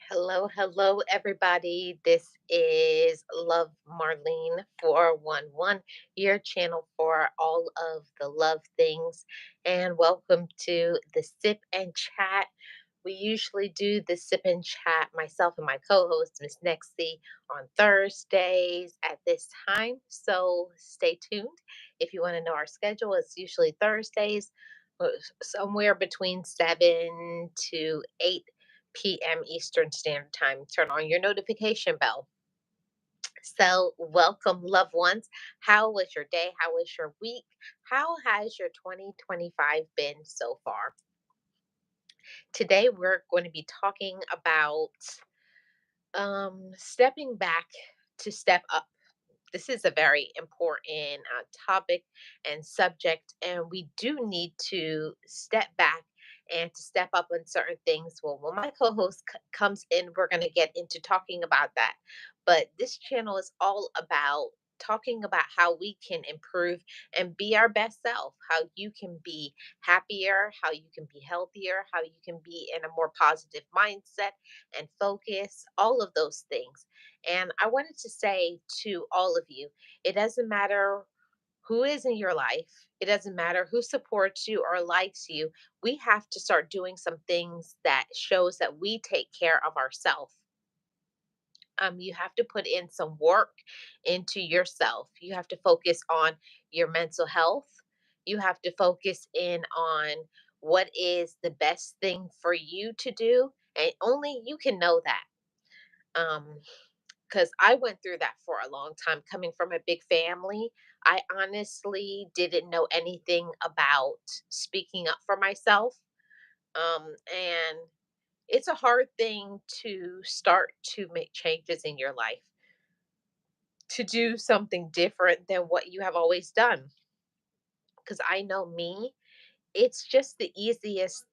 Hello, hello, everybody. This is Love Marlene 411, your channel for all of the love things. And welcome to the Sip and Chat. We usually do the Sip and Chat, myself and my co host, Miss Nexie, on Thursdays at this time. So stay tuned. If you want to know our schedule, it's usually Thursdays, uh, somewhere between 7 to 8 p.m. Eastern Standard Time. Turn on your notification bell. So, welcome, loved ones. How was your day? How was your week? How has your 2025 been so far? Today, we're going to be talking about stepping back to step up. This is a very important topic and subject, and we do need to step back and to step up on certain things. Well, when my co-host comes in, we're going to get into talking about that. But this channel is all about talking about how we can improve and be our best self, how you can be happier, how you can be healthier, how you can be in a more positive mindset and focus, all of those things. And I wanted to say to all of you, it doesn't matter who is in your life, it doesn't matter who supports you or likes you. We have to start doing some things that shows that we take care of ourselves. You have to put in some work into yourself. You have to focus on your mental health. You have to focus in on what is the best thing for you to do, and only you can know that. Um, because I went through that for a long time coming from a big family. I honestly didn't know anything about speaking up for myself. And it's a hard thing to start to make changes in your life, to do something different than what you have always done. Because I know me, it's just the easiest.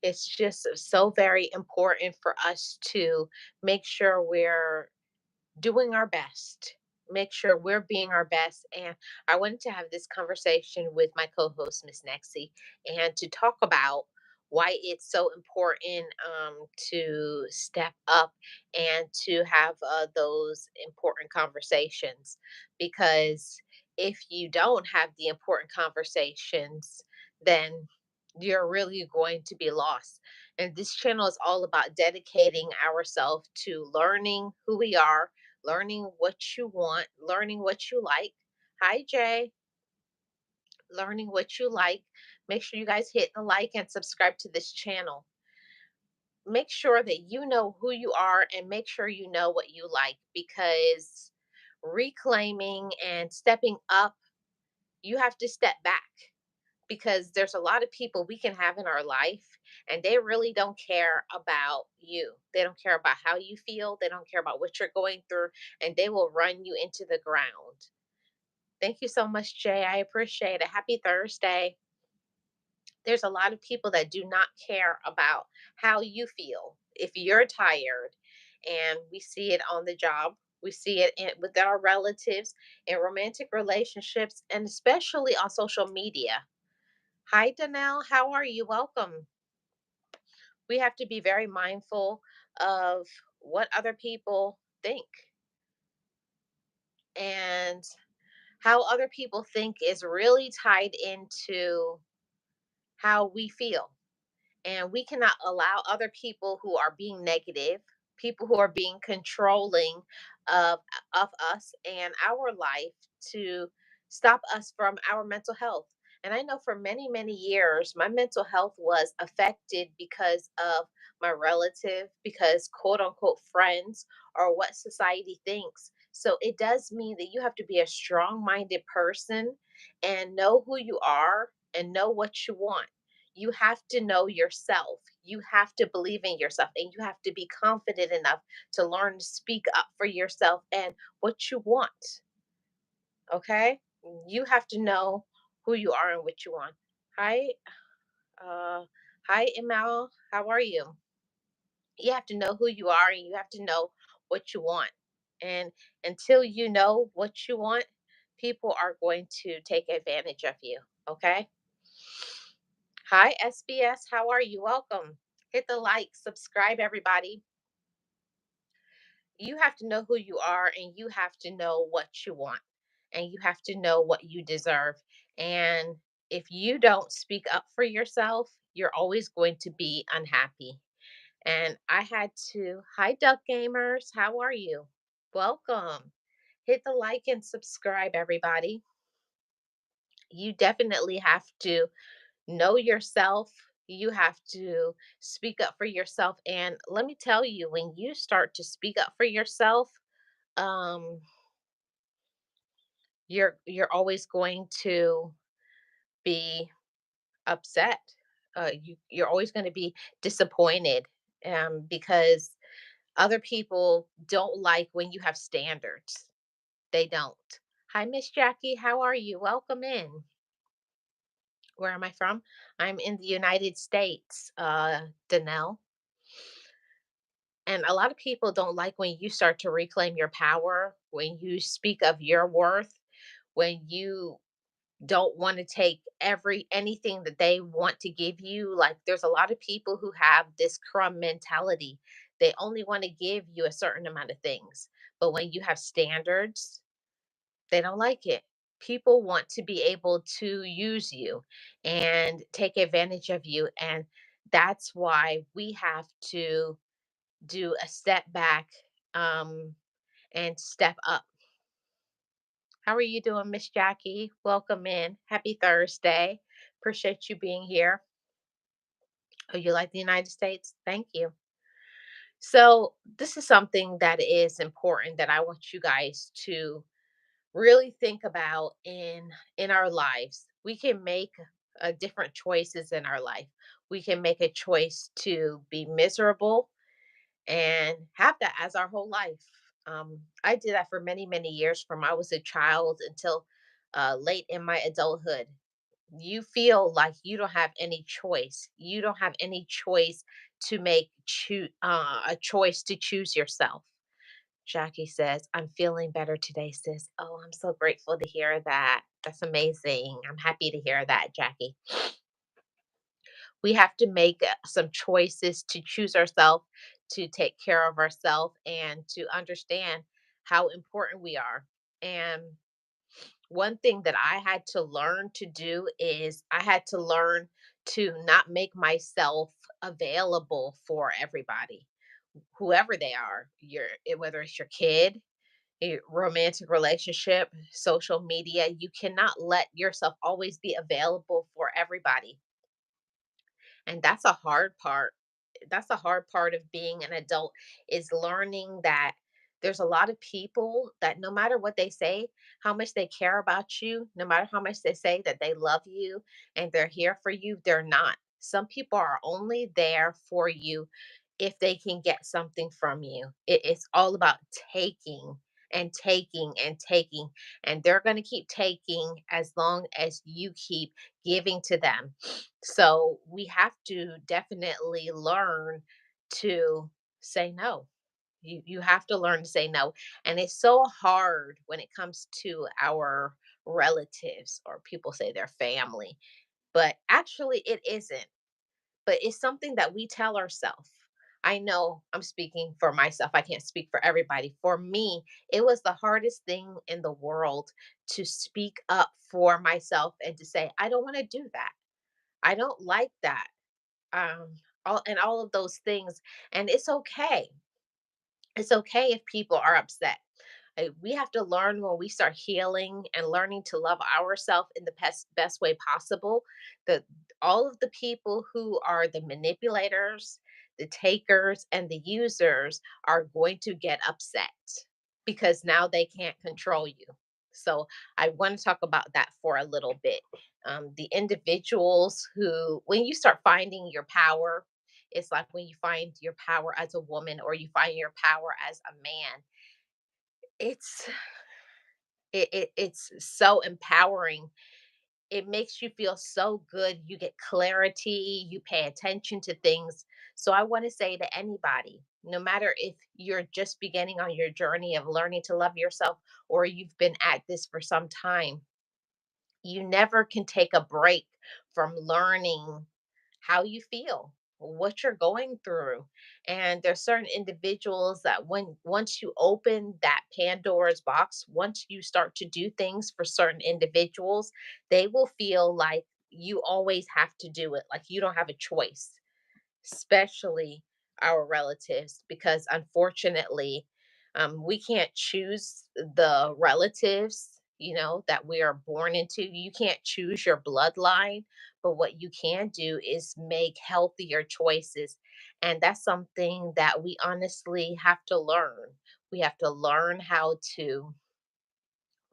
It's just so very important for us to make sure we're doing our best. Make sure we're being our best. And I wanted to have this conversation with my co host, Miss Nexie, and to talk about why it's so important to step up and to have those important conversations. Because if you don't have the important conversations, then you're really going to be lost. And this channel is all about dedicating ourselves to learning who we are, learning what you want, learning what you like. Hi, Jay. Learning what you like. Make sure you guys hit the like and subscribe to this channel. Make sure that you know who you are and make sure you know what you like, because reclaiming and stepping up, you have to step back, because there's a lot of people we can have in our life and they really don't care about you. They don't care about how you feel. They don't care about what you're going through, and they will run you into the ground. Thank you so much, Jay. I appreciate it. Happy Thursday. There's a lot of people that do not care about how you feel. If you're tired, and we see it on the job, we see it with our relatives, in romantic relationships, and especially on social media. Hi, Danelle. How are you? Welcome. We have to be very mindful of what other people think, and how other people think is really tied into how we feel. And we cannot allow other people who are being negative, people who are being controlling of of us and our life, to stop us from our mental health. And I know for many years my mental health was affected because of my relative, because quote unquote friends, or what society thinks. So it does mean that you have to be a strong minded person and know who you are and know what you want. You have to know yourself. You have to believe in yourself, and you have to be confident enough to learn to speak up for yourself and what you want. Okay? You have to know who you are and what you want. Hi, uh, Hi, Emil. How are you? You have to know who you are and you have to know what you want. And until you know what you want, people are going to take advantage of you. Okay. Hi, SBS. How are you? Welcome. Hit the like, subscribe, everybody. You have to know who you are and you have to know what you want and you have to know what you deserve. And if you don't speak up for yourself, you're always going to be unhappy. And I had to, hi, Duck Gamers. How are you? Welcome. Hit the like and subscribe, everybody. You definitely have to know yourself. You have to speak up for yourself. And let me tell you, when you start to speak up for yourself, um, you're always going to be upset. You're always going to be disappointed because other people don't like when you have standards. They don't. Hi, Miss Jackie. How are you? Welcome in. Where am I from? I'm in the United States, Danelle. And a lot of people don't like when you start to reclaim your power, when you speak of your worth, when you don't want to take every anything that they want to give you. Like there's a lot of people who have this crumb mentality. They only want to give you a certain amount of things. But when you have standards, they don't like it. People want to be able to use you and take advantage of you. And that's why we have to do a step back um, and step up. How are you doing, Miss Jackie? Welcome in. Happy Thursday. Appreciate you being here. Oh, you like the United States? Thank you. So, this is something that is important that I want you guys to really think about in our lives. We can make different choices in our life. We can make a choice to be miserable and have that as our whole life. I did that for many, many years from I was a child until late in my adulthood. You feel like you don't have any choice. You don't have any choice to make a choice to choose yourself. Jackie says, I'm feeling better today, sis. Oh, I'm so grateful to hear that. That's amazing. I'm happy to hear that, Jackie. We have to make some choices to choose ourselves, to take care of ourselves, and to understand how important we are. And one thing that I had to learn to do is I had to learn to not make myself available for everybody, whoever they are. Whether it's your kid, a romantic relationship, social media, you cannot let yourself always be available for everybody. And that's a hard part. That's the hard part of being an adult is learning that there's a lot of people that no matter what they say, how much they care about you, no matter how much they say that they love you and they're here for you, they're not. Some people are only there for you if they can get something from you. It's all about taking and taking and taking. And they're going to keep taking as long as you keep giving to them. So we have to definitely learn to say no. You have to learn to say no. And it's so hard when it comes to our relatives or people say their family, but actually it isn't. But it's something that we tell ourselves. I know I'm speaking for myself. I can't speak for everybody. For me, it was the hardest thing in the world to speak up for myself and to say, I don't want to do that. I don't like that. Um, all of those things. And it's okay. It's okay if people are upset. We have to learn when we start healing and learning to love ourselves in the best way possible. That all of the people who are the manipulators, the takers, and the users are going to get upset because now they can't control you. So I want to talk about that for a little bit. The individuals who, when you start finding your power, it's like when you find your power as a woman or you find your power as a man. It's it's so empowering it makes you feel so good. You get clarity, you pay attention to things. So I want to say to anybody, no matter if you're just beginning on your journey of learning to love yourself or you've been at this for some time, you never can take a break from learning how you feel, what you're going through. And there's certain individuals that when once you open that Pandora's box, once you start to do things for certain individuals, they will feel like you always have to do it, like you don't have a choice, especially our relatives, because unfortunately, we can't choose the relatives, that we are born into. You can't choose your bloodline, but what you can do is make healthier choices. And that's something that we honestly have to learn. We have to learn how to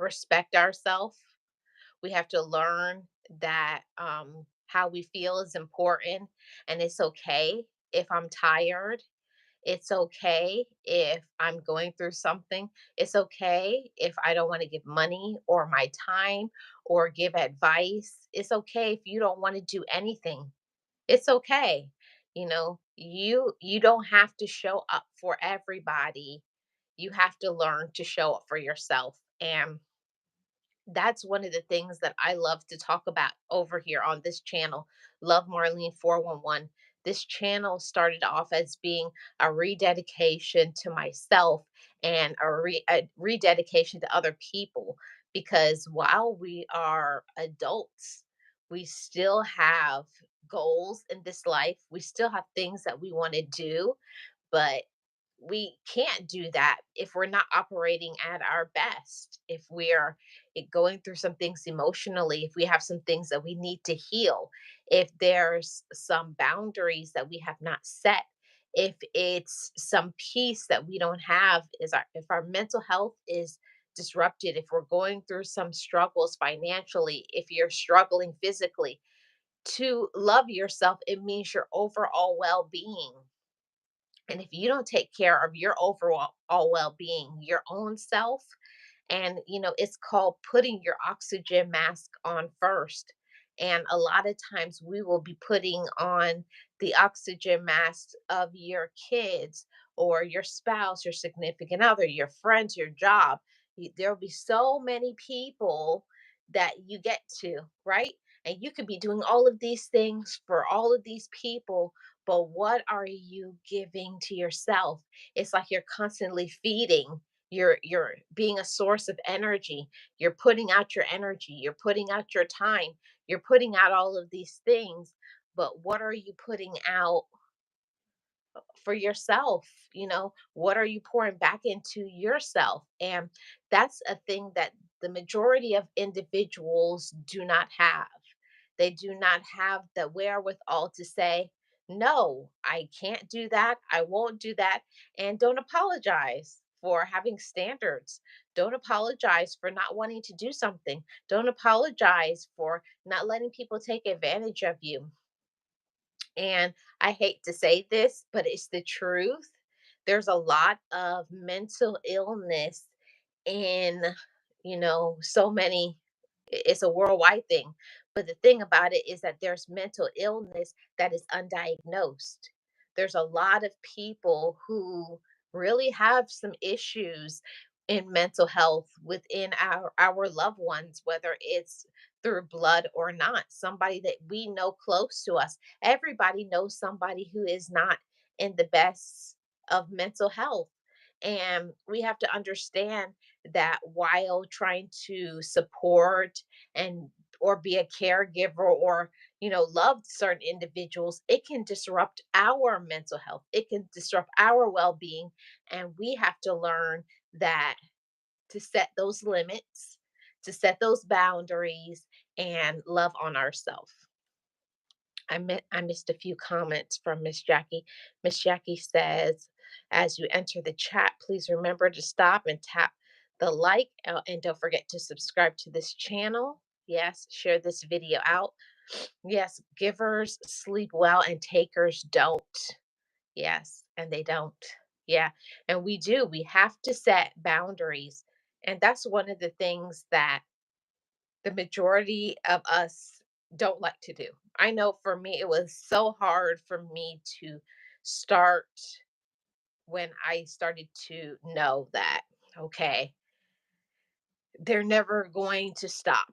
respect ourselves. We have to learn that how we feel is important, and it's okay if I'm tired. It's okay if I'm going through something. It's okay if I don't want to give money or my time or give advice. It's okay if you don't want to do anything. It's okay. You don't have to show up for everybody. You have to learn to show up for yourself. And that's one of the things that I love to talk about over here on this channel, Love Marlene 411. This channel started off as being a rededication to myself and a rededication to other people, because while we are adults, we still have goals in this life. We still have things that we want to do, but we can't do that if we're not operating at our best. If we're going through some things emotionally, if we have some things that we need to heal, if there's some boundaries that we have not set, if it's some peace that we don't have, if our mental health is disrupted, if we're going through some struggles financially, if you're struggling physically, to love yourself, it means your overall well-being. And if you don't take care of your overall well-being, your own self, and it's called putting your oxygen mask on first. And a lot of times we will be putting on the oxygen mask of your kids or your spouse, your significant other, your friends, your job. There'll be so many people that you get to, right? And you could be doing all of these things for all of these people, but what are you giving to yourself? It's like you're constantly feeding. You're being a source of energy. You're putting out your energy, you're putting out your time, you're putting out all of these things, but what are you putting out for yourself? What are you pouring back into yourself? And that's a thing that the majority of individuals do not have. They do not have the wherewithal to say, no, I can't do that, I won't do that. And don't apologize for having standards. Don't apologize for not wanting to do something. Don't apologize for not letting people take advantage of you. And I hate to say this, but it's the truth. There's a lot of mental illness in, so many, it's a worldwide thing. But the thing about it is that there's mental illness that is undiagnosed. There's a lot of people who really have some issues in mental health within our loved ones, whether it's through blood or not, somebody that we know close to us. Everybody knows somebody who is not in the best of mental health. And we have to understand that while trying to support and or be a caregiver or love certain individuals, it can disrupt our mental health, it can disrupt our well-being. And we have to learn that, to set those limits, to set those boundaries, and love on ourselves. I missed a few comments from Miss Jackie. Miss Jackie says, as you enter the chat, please remember to stop and tap the like, and don't forget to subscribe to this channel. Yes, share this video out. Yes, givers sleep well and takers don't. Yes, and they don't. Yeah, and we do. We have to set boundaries. And that's one of the things that the majority of us don't like to do. I know for me, it was so hard for me to start when I started to know that, okay, they're never going to stop.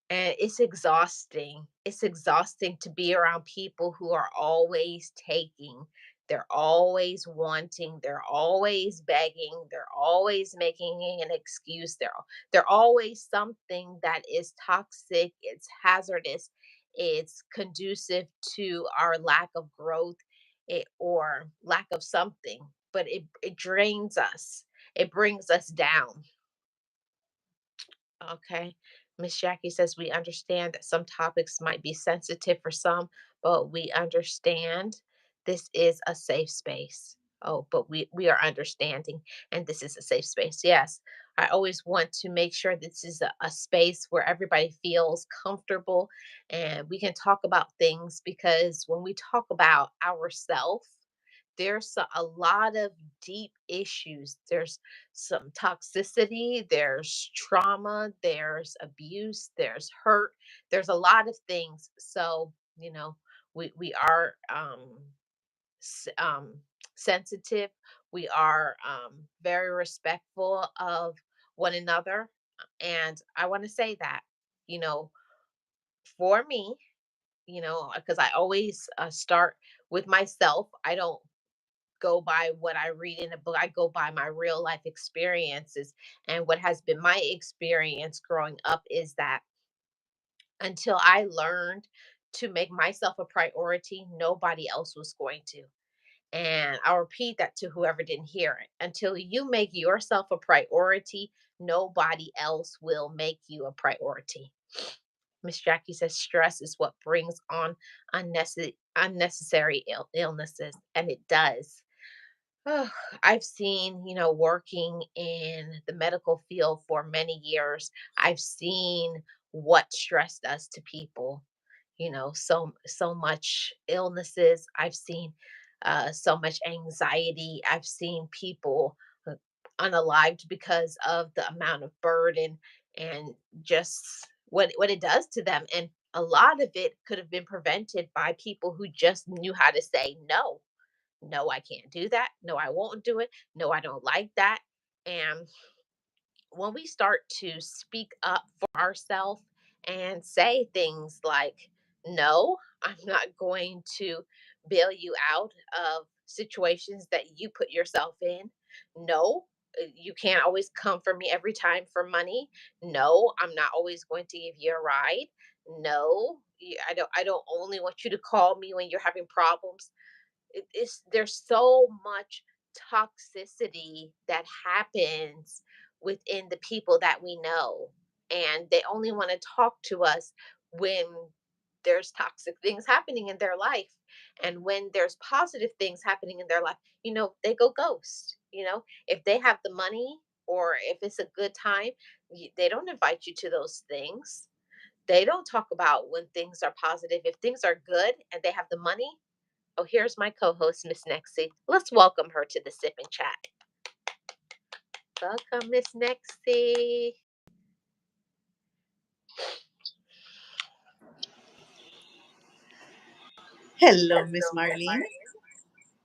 And it's exhausting. It's exhausting to be around people who are always taking, they're always wanting, they're always begging, they're always making an excuse. They're always something that is toxic, it's hazardous, it's conducive to our lack of growth, or lack of something, but it drains us. It brings us down. Okay. Miss Jackie says we understand that some topics might be sensitive for some, but we understand this is a safe space. Oh, but we are understanding, and this is a safe space. Yes. I always want to make sure this is a space where everybody feels comfortable and we can talk about things, because when we talk about ourselves, there's a lot of deep issues. There's some toxicity, there's trauma, there's abuse, there's hurt, there's a lot of things. So, we are s- sensitive, we are very respectful of one another. And I want to say that, you know, for me, because I always start with myself. I don't go by what I read in a book. I go by my real life experiences. And what has been my experience growing up is that until I learned to make myself a priority, nobody else was going to. And I'll repeat that to whoever didn't hear it. Until you make yourself a priority, nobody else will make you a priority. Miss Jackie says stress is what brings on unnecessary illnesses, and it does. Oh, I've seen, working in the medical field for many years, I've seen what stress does to people. So much illnesses. I've seen so much anxiety. I've seen people uh, unalived because of the amount of burden and just what it does to them. And a lot of it could have been prevented by people who just knew how to say no. No, I can't do that. No, I won't do it. No, I don't like that. And when we start to speak up for ourselves and say things like, no, I'm not going to bail you out of situations that you put yourself in. No, you can't always come for me every time for money. No, I'm not always going to give you a ride. No, I don't only want you to call me when you're having problems. There's so much toxicity that happens within the people that we know, and they only want to talk to us when there's toxic things happening in their life. And when there's positive things happening in their life, they go ghost. If they have the money or if it's a good time, they don't invite you to those things. They don't talk about when things are positive. If things are good and they have the money, oh, here's my co-host, Miss Nexie. Let's welcome her to the Sip and Chat. Welcome, Miss Nexie. Hello, Miss Marlene.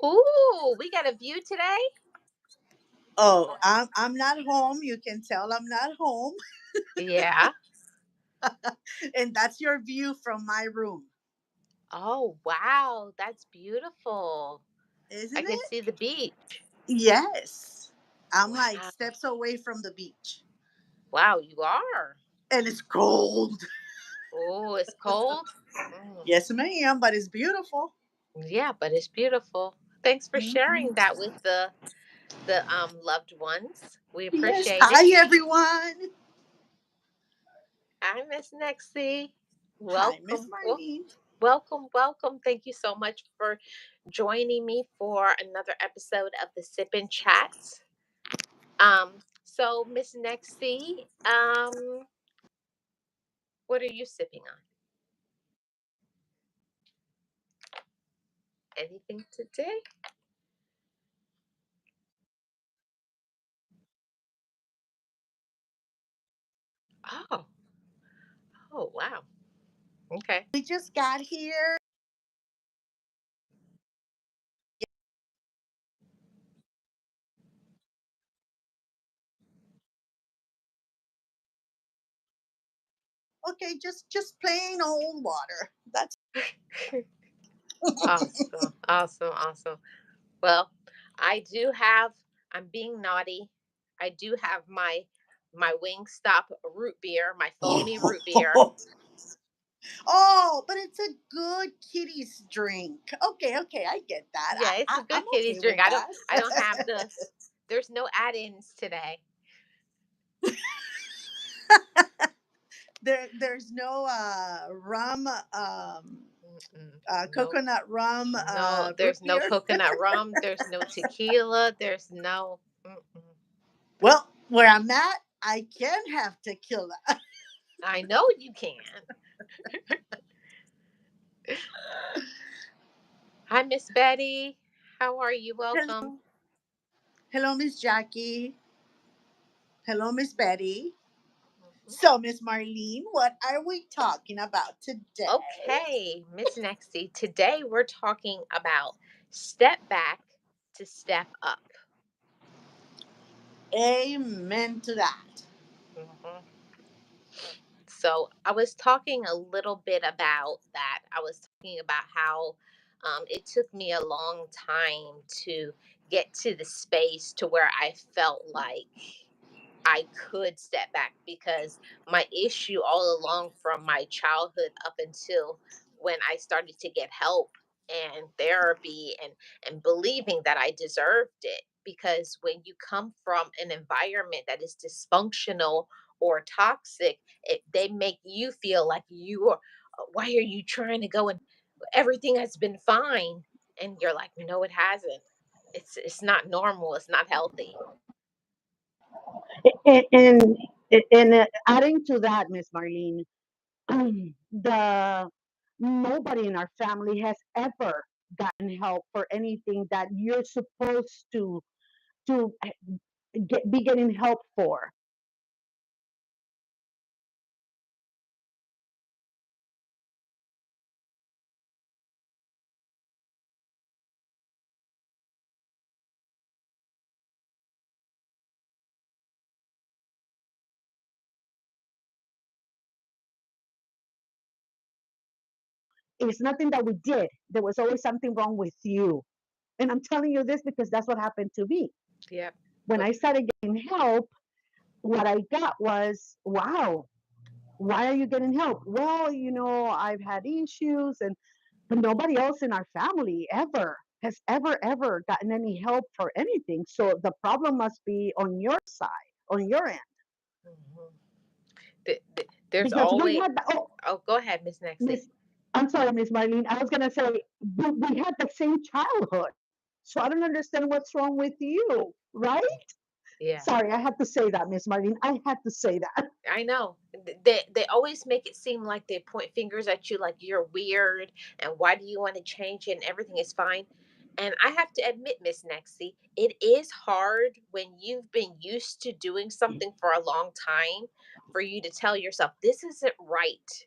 Ooh, we got a view today. Oh, I'm not home. You can tell I'm not home, Yeah. and that's your view from my room, Oh, wow, that's beautiful. I isn't can it? see the beach. Yes. I'm like Wow. steps away from the beach, Wow, you are. and it's cold. Oh, it's cold. Mm, Yes, ma'am, but it's beautiful. yeah, but it's beautiful. Thanks for sharing Mhm. that with the loved ones. We Yes. appreciate it. Hi, everyone. Hi, Miss Nexie. Hi, Miss Welcome. Marlene. Welcome, welcome. Thank you so much for joining me for another episode of the Sip and Chat. So Miss Nexie, what are you sipping on? Anything today? Okay. We just got here. Okay, just plain old water. That's Awesome. Awesome. Awesome. Well, I do have, I'm being naughty. I do have my Wingstop root beer, my foamy root beer. oh, but it's a good kitty's drink. Okay, okay, I get that. Yeah, it's a I'm good kitty's okay drink. with that. I don't have there's no add-ins today. There's no rum, Mm-mm. Nope. coconut rum, No, root there's no beer. coconut rum. There's no tequila. There's no. Mm-mm. Well, where I'm at, I can have tequila. I know you can. Hi, Miss Betty. How are you? Welcome. Hello, hello, Miss Jackie. Hello, Miss Betty. Mhm. So, Miss Marlene, what are we talking about today? Okay, Miss Nexty. Today we're talking about step back to step up. Amen to that. Mhm. So I was talking a little bit about that. I was talking about how it took me a long time to get to the space to where I felt like I could step back because my issue all along from my childhood up until when I started to get help and therapy and believing that I deserved it, because when you come from an environment that is dysfunctional or toxic, they make you feel like you are, why are you trying to go and everything has been fine, and you're like, no, it hasn't. It's not normal, it's not healthy. And adding to that, Miss Marlene, the nobody in our family has ever gotten help for anything that you're supposed to be getting help for. It's nothing that we did. There was always something wrong with you. And I'm telling you this because that's what happened to me. Yep. When I started getting help, what I got was, wow, why are you getting help? Well, I've had issues, and but nobody else in our family ever has ever gotten any help for anything. So the problem must be on your side, on your end, Mhm. There's because we always. had the, oh, Oh, go ahead, Miss Nexie. Miss, I'm sorry, Miss Marlene. I was gonna say we had the same childhood, so I don't understand what's wrong with you, right? Yeah, Sorry, I had to say that, Miss Marlene. I had to say that. I know. They always make it seem like they point fingers at you, like you're weird, and why do you want to change it? And everything is fine. And I have to admit, Miss Nexie, it is hard when you've been used to doing something for a long time for you to tell yourself this isn't right.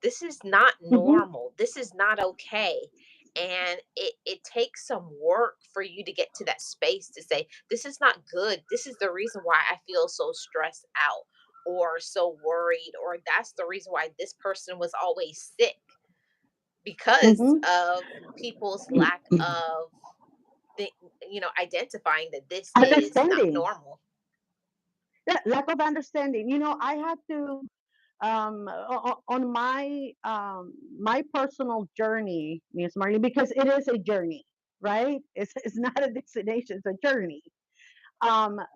This is not Hmm. normal. This is not okay. And it takes some work for you to get to that space to say, this is not good. This is the reason why I feel so stressed out or so worried, or that's the reason why this person was always sick, because Hmm. of people's lack of the, identifying that this is not Understanding. normal. Yeah, lack of understanding. I had to on my personal journey, Miss Marley, because it is a journey, right? It's not a destination; it's a journey.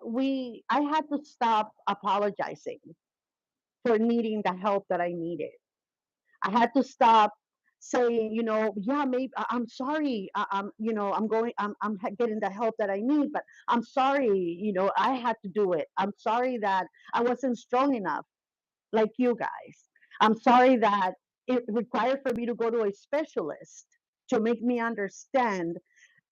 We I had to stop apologizing for needing the help that I needed. I had to stop saying, yeah, maybe I'm sorry. I'm going. I'm getting the help that I need, but I'm sorry. I had to do it. I'm sorry that I wasn't strong enough like you guys. I'm sorry that it required for me to go to a specialist to make me understand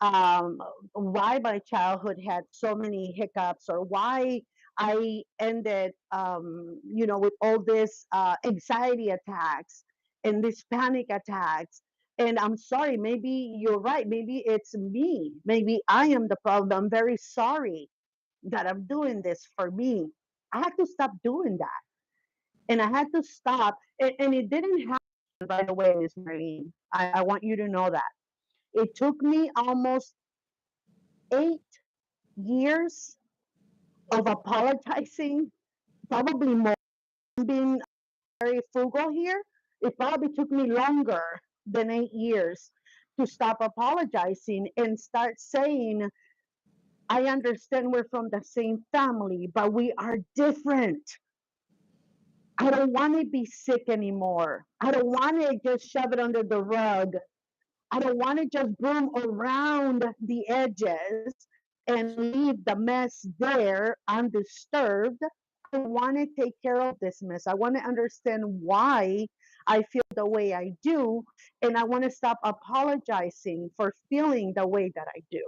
um, why my childhood had so many hiccups, or why I ended, with all this anxiety attacks. and these panic attacks. And I'm sorry, maybe you're right. Maybe it's me. Maybe I am the problem. I'm very sorry that I'm doing this for me. I had to stop doing that. And I had to stop. And it didn't happen right away, Miss Marlene. I want you to know that. It took me almost 8 years of apologizing, probably more, being very frugal here. It probably took me longer than 8 years to stop apologizing and start saying, I understand we're from the same family, but we are different. I don't want to be sick anymore. I don't want to just shove it under the rug. I don't want to just broom around the edges and leave the mess there undisturbed. I want to take care of this mess. I want to understand why I feel the way I do. And I want to stop apologizing for feeling the way that I do.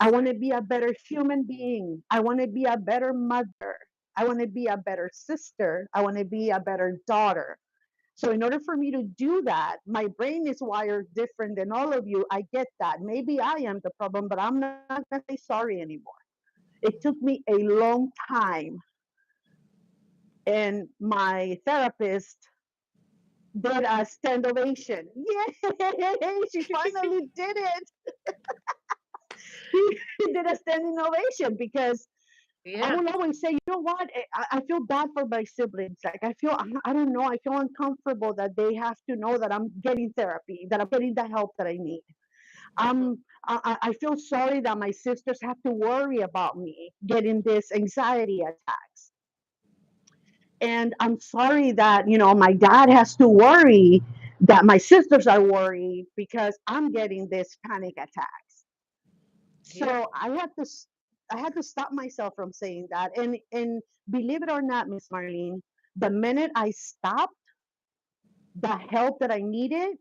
I want to Exactly. be a better human being. I want to be a better mother. I want to be a better sister. I want to be a better daughter. So, in order for me to do that, my brain is wired different than all of you. I get that. Maybe I am the problem, but I'm not going to say sorry anymore. It took me a long time. And my therapist did a stand ovation. Yay! She finally did it. He did a standing ovation because I Yeah. will always say, you know what? I feel bad for my siblings. Like I feel, I don't know, I feel uncomfortable that they have to know that I'm getting therapy, that I'm getting the help that I need. Hmm. I feel sorry that my sisters have to worry about me getting this anxiety attacks. And I'm sorry that, my dad has to worry that my sisters are worried because I'm getting this panic attacks. Yeah. So I had to stop myself from saying that. And believe it or not, Miss Marlene, the minute I stopped, the help that I needed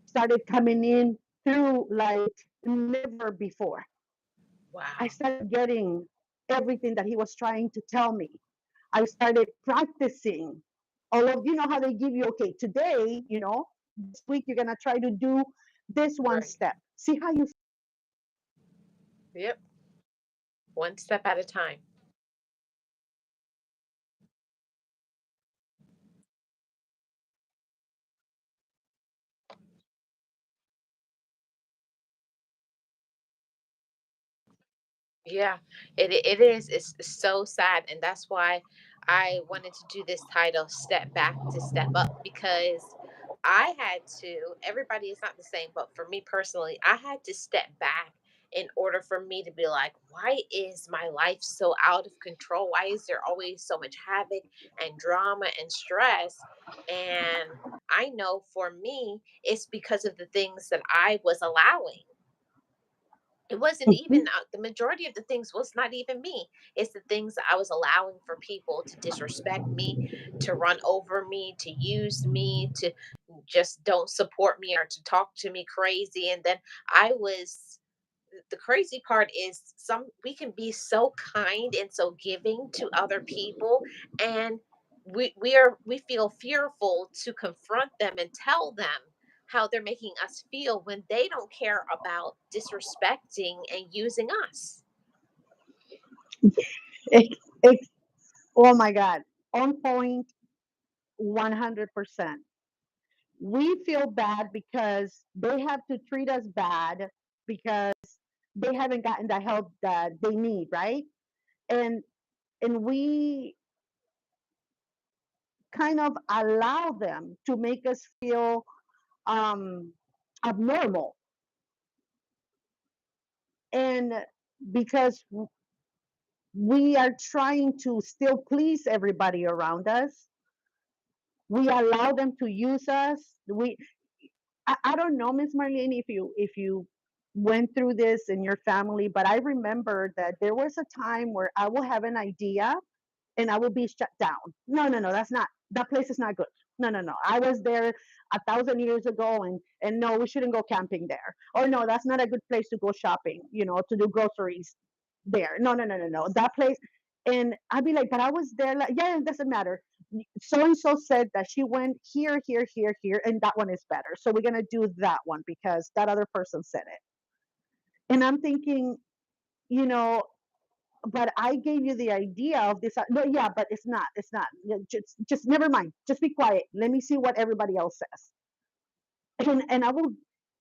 started coming in through like never before. I Wow. started getting everything that he was trying to tell me. I started practicing all of, how they give you, okay, today, this week you're gonna try to do this one Right. step. See how you. Yep. One step at a time. Yeah, it is. It's so sad, and that's why I wanted to do this title, "Step Back to Step Up," because I had to. Everybody is not the same, but for me personally, I had to step back in order for me to be like, why is my life so out of control? Why is there always so much havoc and drama and stress? And I know for me, it's because of the things that I was allowing. It wasn't even the majority of the things was not even me. It's the things that I was allowing for people to disrespect me, to run over me, to use me, to just don't support me or to talk to me crazy. And then I was the crazy part is some we can be so kind and so giving to other people, and we feel fearful to confront them and tell them how they're making us feel when they don't care about disrespecting and using us. It, oh my God, on point, 100%. We feel bad because they have to treat us bad because they haven't gotten the help that they need, right? And and we kind of allow them to make us feel um, abnormal, and because we are trying to still please everybody around us, we allow them to use us. I don't know, Miss Marlene, if you went through this in your family, but I remember that there was a time where I will have an idea and I will be shut down. No, no, no, that's not, that place is not good. No, no, no. I was there 1,000 years ago, and no, we shouldn't go camping there. Or no, that's not a good place to go shopping, to do groceries there. No, no, no, no, no. That place. And I'd be like, but I was there. Like, yeah, it doesn't matter. so and so said that she went here, here, here, here, and that one is better. So we're gonna do that one because that other person said it. And I'm thinking, you know, but I gave you the idea of this. No, yeah, but it's not. It's not. Just never mind. Just be quiet. Let me see what everybody else says. And I will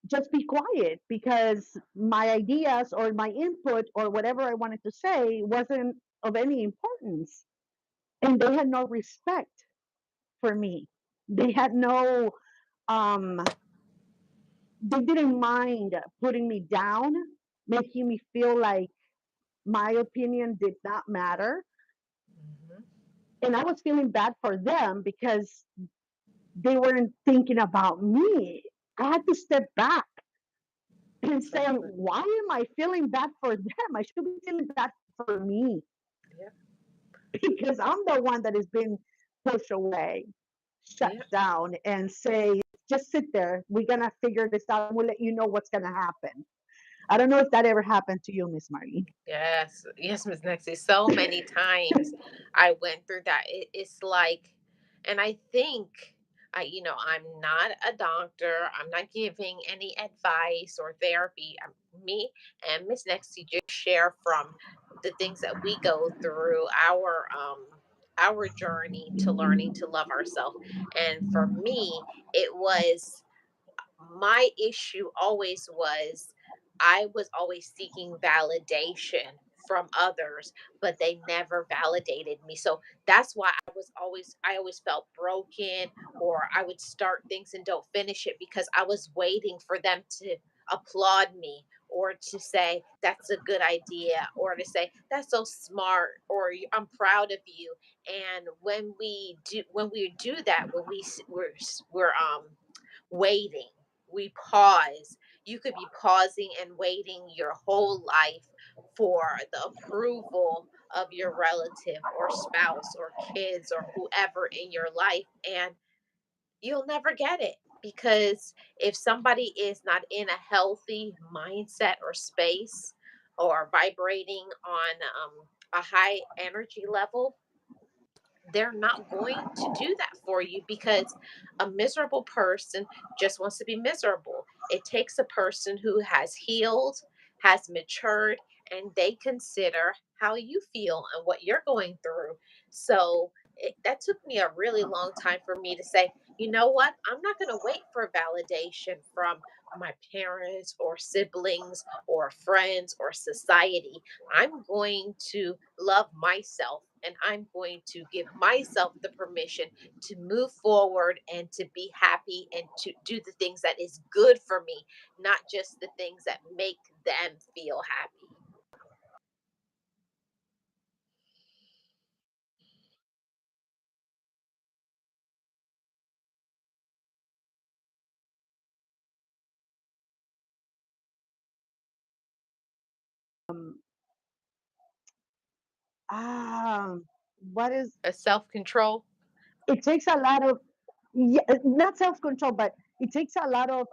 just be quiet because my ideas or my input or whatever I wanted to say wasn't of any importance. And they had no respect for me. They had no, they didn't mind putting me down, making me feel like my opinion did not matter. Mhm. And I was feeling bad for them because they weren't thinking about me. I had to step back and say, Exactly. why am I feeling bad for them? I should be feeling bad for me Yeah. because I'm the one that has been pushed away, shut Yeah. down, and say, just sit there. We're going to figure this out. We'll let you know what's going to happen. I don't know if that ever happened to you, Miss Marty. Yes, yes, Miss Nexie. So many times I went through that. It's like, and I think, I'm not a doctor. I'm not giving any advice or therapy. Me and Miss Nexie just share from the things that we go through, our journey to learning to love ourselves. And for me, it was my issue always was I was always seeking validation from others, but they never validated me. So that's why I always felt broken, or I would start things and don't finish it because I was waiting for them to applaud me or to say that's a good idea or to say that's so smart or I'm proud of you. And when we do that, when we're waiting. We pause. You could be pausing and waiting your whole life for the approval of your relative or spouse or kids or whoever in your life, and you'll never get it. Because if somebody is not in a healthy mindset or space or vibrating on a high energy level, they're not going to do that for you because a miserable person just wants to be miserable. It takes a person who has healed, has matured, and they consider how you feel and what you're going through. So that took me a really long time for me to say, you know what? I'm not going to wait for validation from my parents or siblings or friends or society. I'm going to love myself and I'm going to give myself the permission to move forward and to be happy and to do the things that is good for me, not just the things that make them feel happy. Um, um, what is A self-control. it takes a lot of, yeah, not self-control, but it takes a lot of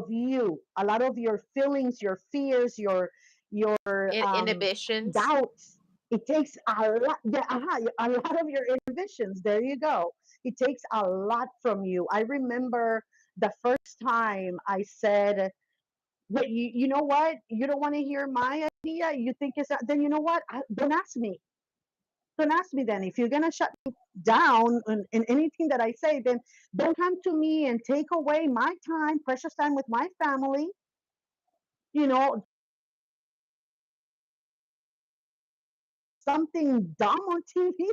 you, a lot of your feelings, your fears, your Inhibitions. doubts. It takes a lot, yeah, a lot of your inhibitions. There you go. It takes a lot from you. I remember the first time I said, "Wait, you know what? You don't want to hear my idea. You think it's not, then you know what? Don't ask me. Don't ask me then. If you're gonna shut me down in anything that I say, then don't come to me and take away my time, precious time with my family. You know, something dumb on TV."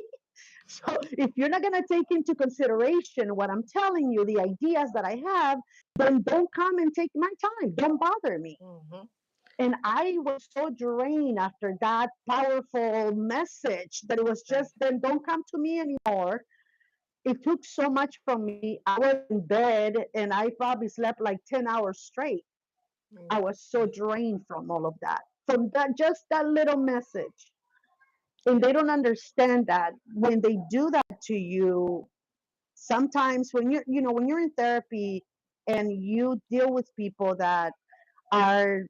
So if you're not gonna take into consideration what I'm telling you, the ideas that I have, then don't come and take my time. Don't bother me. Hmm. And I was so drained after that powerful message that it was Right. just, then don't come to me anymore. It took so much from me. I was in bed and I probably slept like 10 hours straight. I was so Mhm. drained from all of that, from that, just that little message. And Yeah. they don't understand that when they do that to you, sometimes when when you're in therapy and you deal with people that are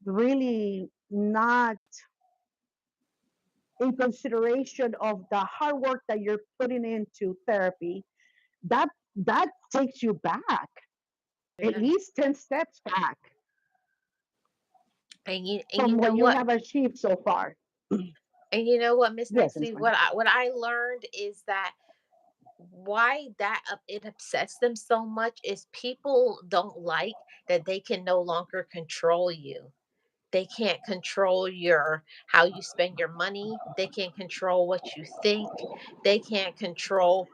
really not in consideration of the hard work that you're putting into therapy, that that takes you back at Yeah. least 10 steps back And you from what know you what? have achieved so far. And you know what, Miss Yes, Miss Nexie, Marlene. what I learned is that why it upsets them so much is people don't like that they can no longer control you. They can't control your how you spend your money. They can't control what you think. They can't control,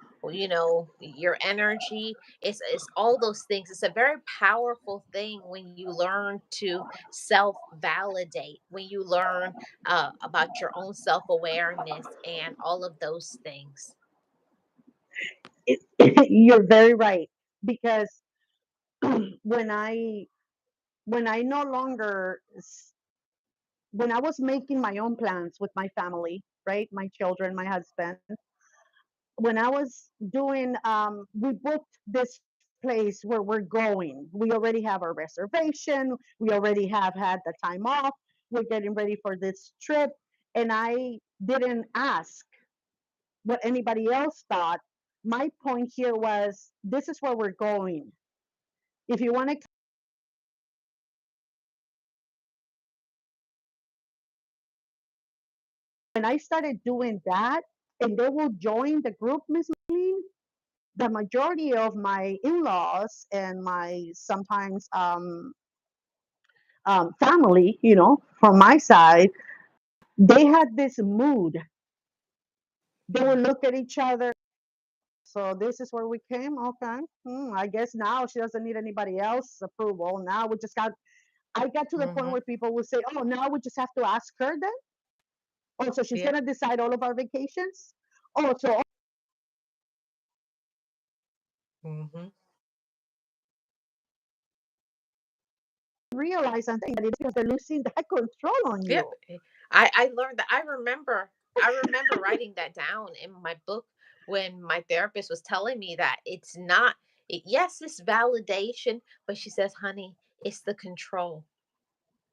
your energy. It's all those things. It's a very powerful thing when you learn to self validate, when you learn about your own self awareness and all of those things. It, you're very right because when I when I no longer when I was making my own plans with my family, right, my children, my husband, when I was doing, we booked this place where we're going. We already have our reservation. We already have had the time off. We're getting ready for this trip, and I didn't ask what anybody else thought. My point here was, this is where we're going. If you want to, when I started doing that, and they will join the group, Miss Marlene, the majority of my in-laws and my sometimes family, from my side, they had this mood. They would look at each other. So this is where we came. Okay, I guess now she doesn't need anybody else's approval. Now we just got. I got to the point Hmm. where people would say, "Oh, now we just have to ask her then." Oh, so she's Yeah. gonna decide all of our vacations. Oh, so Hmm. realize and think that it's because they're losing that control on Yep. you. I learned that. I remember writing that down in my book when my therapist was telling me that it's not yes, it's validation, but she says, "Honey, it's the control.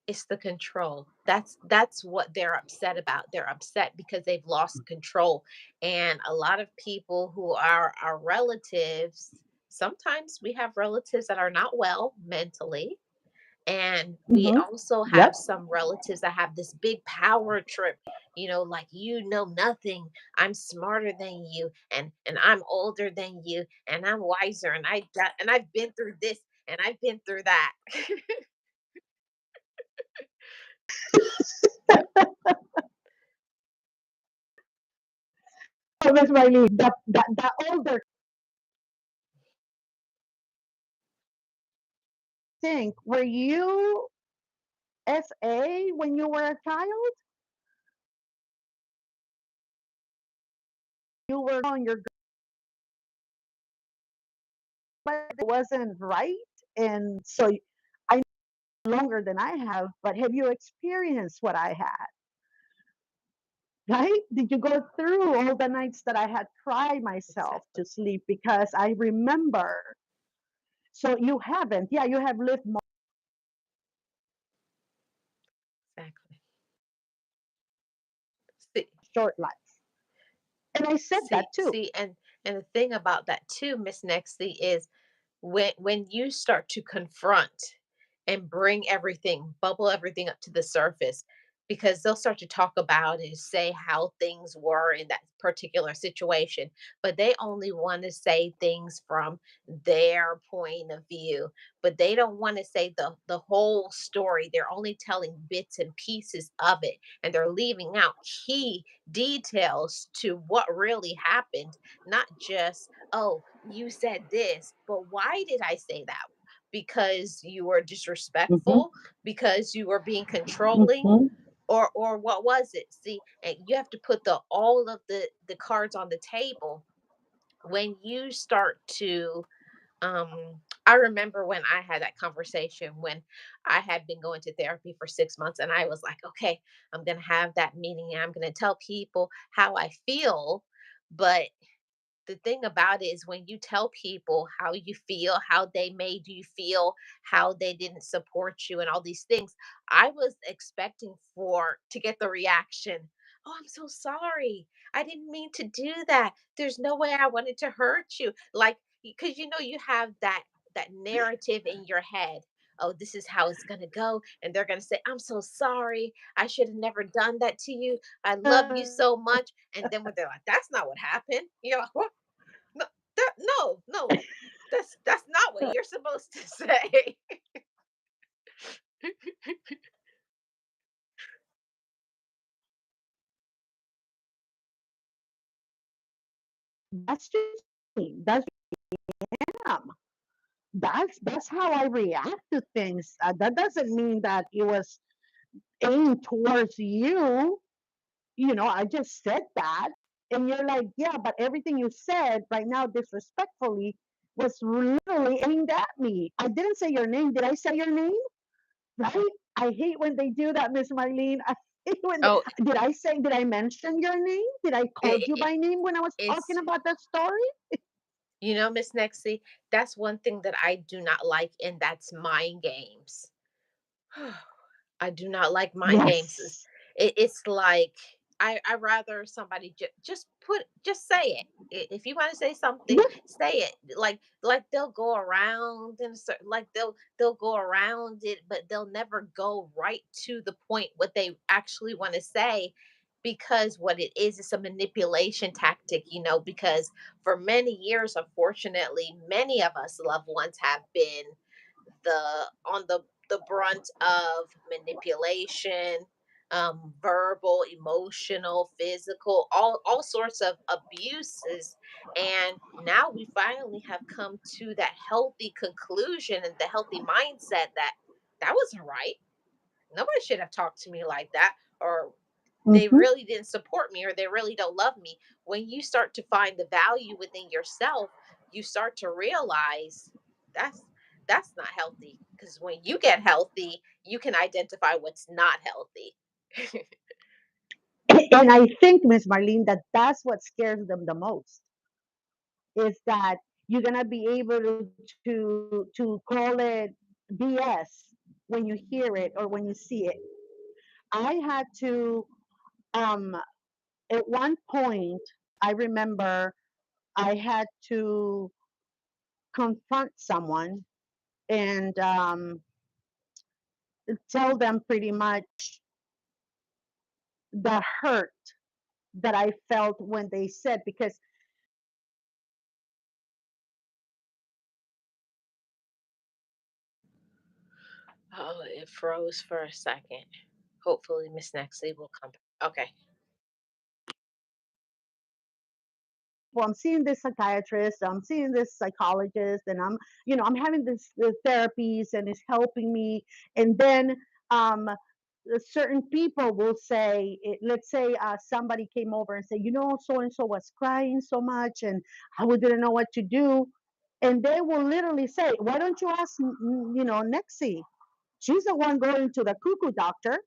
It's the control." That's what they're upset about. They're upset because they've lost control. And a lot of people who are our relatives, sometimes we have relatives that are not well mentally, and we Mm-hmm. also have Yep. some relatives that have this big power trip, like, you know nothing. I'm smarter than you, and I'm older than you, and I'm wiser, and I've been through this, and I've been through that. Yep. Oh, Miss Riley, that older thing. Were you SA when you were a child? You were on your but it wasn't right, and so I know longer than I have. But have you experienced what I had? Right? Did you go through all the nights that I had cried myself Exactly. to sleep because I remember? So you haven't. Yeah, you have lived more Exactly. See, short life, and I said that see, too. see, and the thing about that too, Miss Nexty, is when you start to confront and bring everything, bubble everything up to the surface, because they'll start to talk about and say how things were in that particular situation, but they only want to say things from their point of view, but they don't want to say the whole story. They're only telling bits and pieces of it, and they're leaving out key details to what really happened, not just, "Oh, you said this, but why did I say that?" Because you were Hmm. disrespectful, because you were being controlling, Hmm. or what was it? See, and you have to put the all of the cards on the table when you start to I remember when I had that conversation when I had been going to therapy for 6 months, and I was like, okay, I'm going to have that meeting and I'm going to tell people how I feel. But the thing about it is when you tell people how you feel, how they made you feel, how they didn't support you and all these things, I was expecting for to get the reaction "Oh, I'm so sorry. I didn't mean to do that. There's no way I wanted to hurt you." Like, because you have that narrative in your head. Oh, this is how it's gonna go, and they're gonna say, "I'm so sorry. I should have never done that to you. I love you so much." And then when they're like, "That's not what happened," you're like, "What? No, no. That's not what you're supposed to say." That's just me. That's am. That's how I react to things. That doesn't mean that it was aimed towards you. You know, I just said that, and you're like, yeah, but everything you said right now, disrespectfully, was literally aimed at me. I didn't say your name. Did I say your name? Right? I hate when they do that, Miss Marlene. I hate when Oh, did I say? Did I mention your name? Did I call you it, by name when I was talking it's about that story? Miss Nexie, that's one thing that I do not like, and that's mind games. I do not like mind games. Yes. It's like I rather somebody just say it. If you want to say something, Yeah. say it. Like they'll go around and like they'll go around it, but they'll never go right to the point what they actually want to say, because what it is a manipulation tactic, because for many years, unfortunately, many of us loved ones have been the on the brunt of manipulation, verbal, emotional, physical, all sorts of abuses. And now we finally have come to that healthy conclusion and the healthy mindset that that wasn't right. Nobody should have talked to me like that, or they Hmm. really didn't support me, or they really don't love me. When you start to find the value within yourself, you start to realize that's that's not healthy, because when you get healthy, you can identify what's not healthy. And I think, Miss Marlene, that that's what scares them the most is that you're gonna be able to call it BS when you hear it or when you see it. I had to um at one point I remember I had to confront someone and tell them pretty much the hurt that I felt when they said because Oh, it froze for a second. Hopefully Miss Nexley will come back. Okay. well, I'm seeing this psychiatrist, I'm seeing this psychologist, and I'm having this therapies, and it's helping me. And then um, certain people will say, let's say somebody came over and say, so and so was crying so much, and I didn't know what to do. And they will literally say, why don't you ask, Nexie? She's the one going to the cuckoo doctor.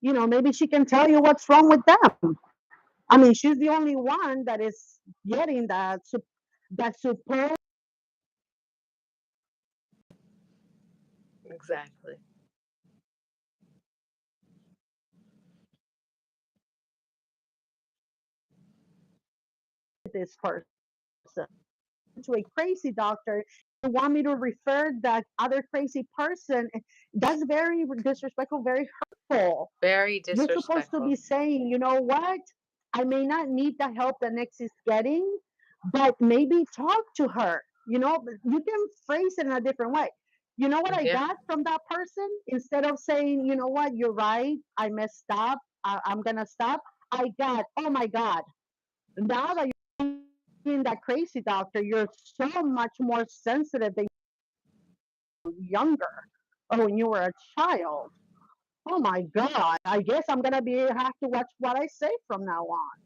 Maybe she can tell you what's wrong with them. I mean, she's the only one that is getting that support Exactly. this person to a crazy doctor. You want me to refer that other crazy person? That's very disrespectful, very hurtful. Very You're supposed to disrespectful. be saying, you know what? I may not need the help the next is getting, but maybe talk to her. But you can phrase it in a different way. You know what I Yeah. got from that person? Instead of saying, you know what, you're right, I messed up, I'm going to stop, I got, oh my God, now that you're being that crazy doctor, you're so much more sensitive than younger or when you were a child. Oh my God. I guess I'm gonna have to watch what I say from now on.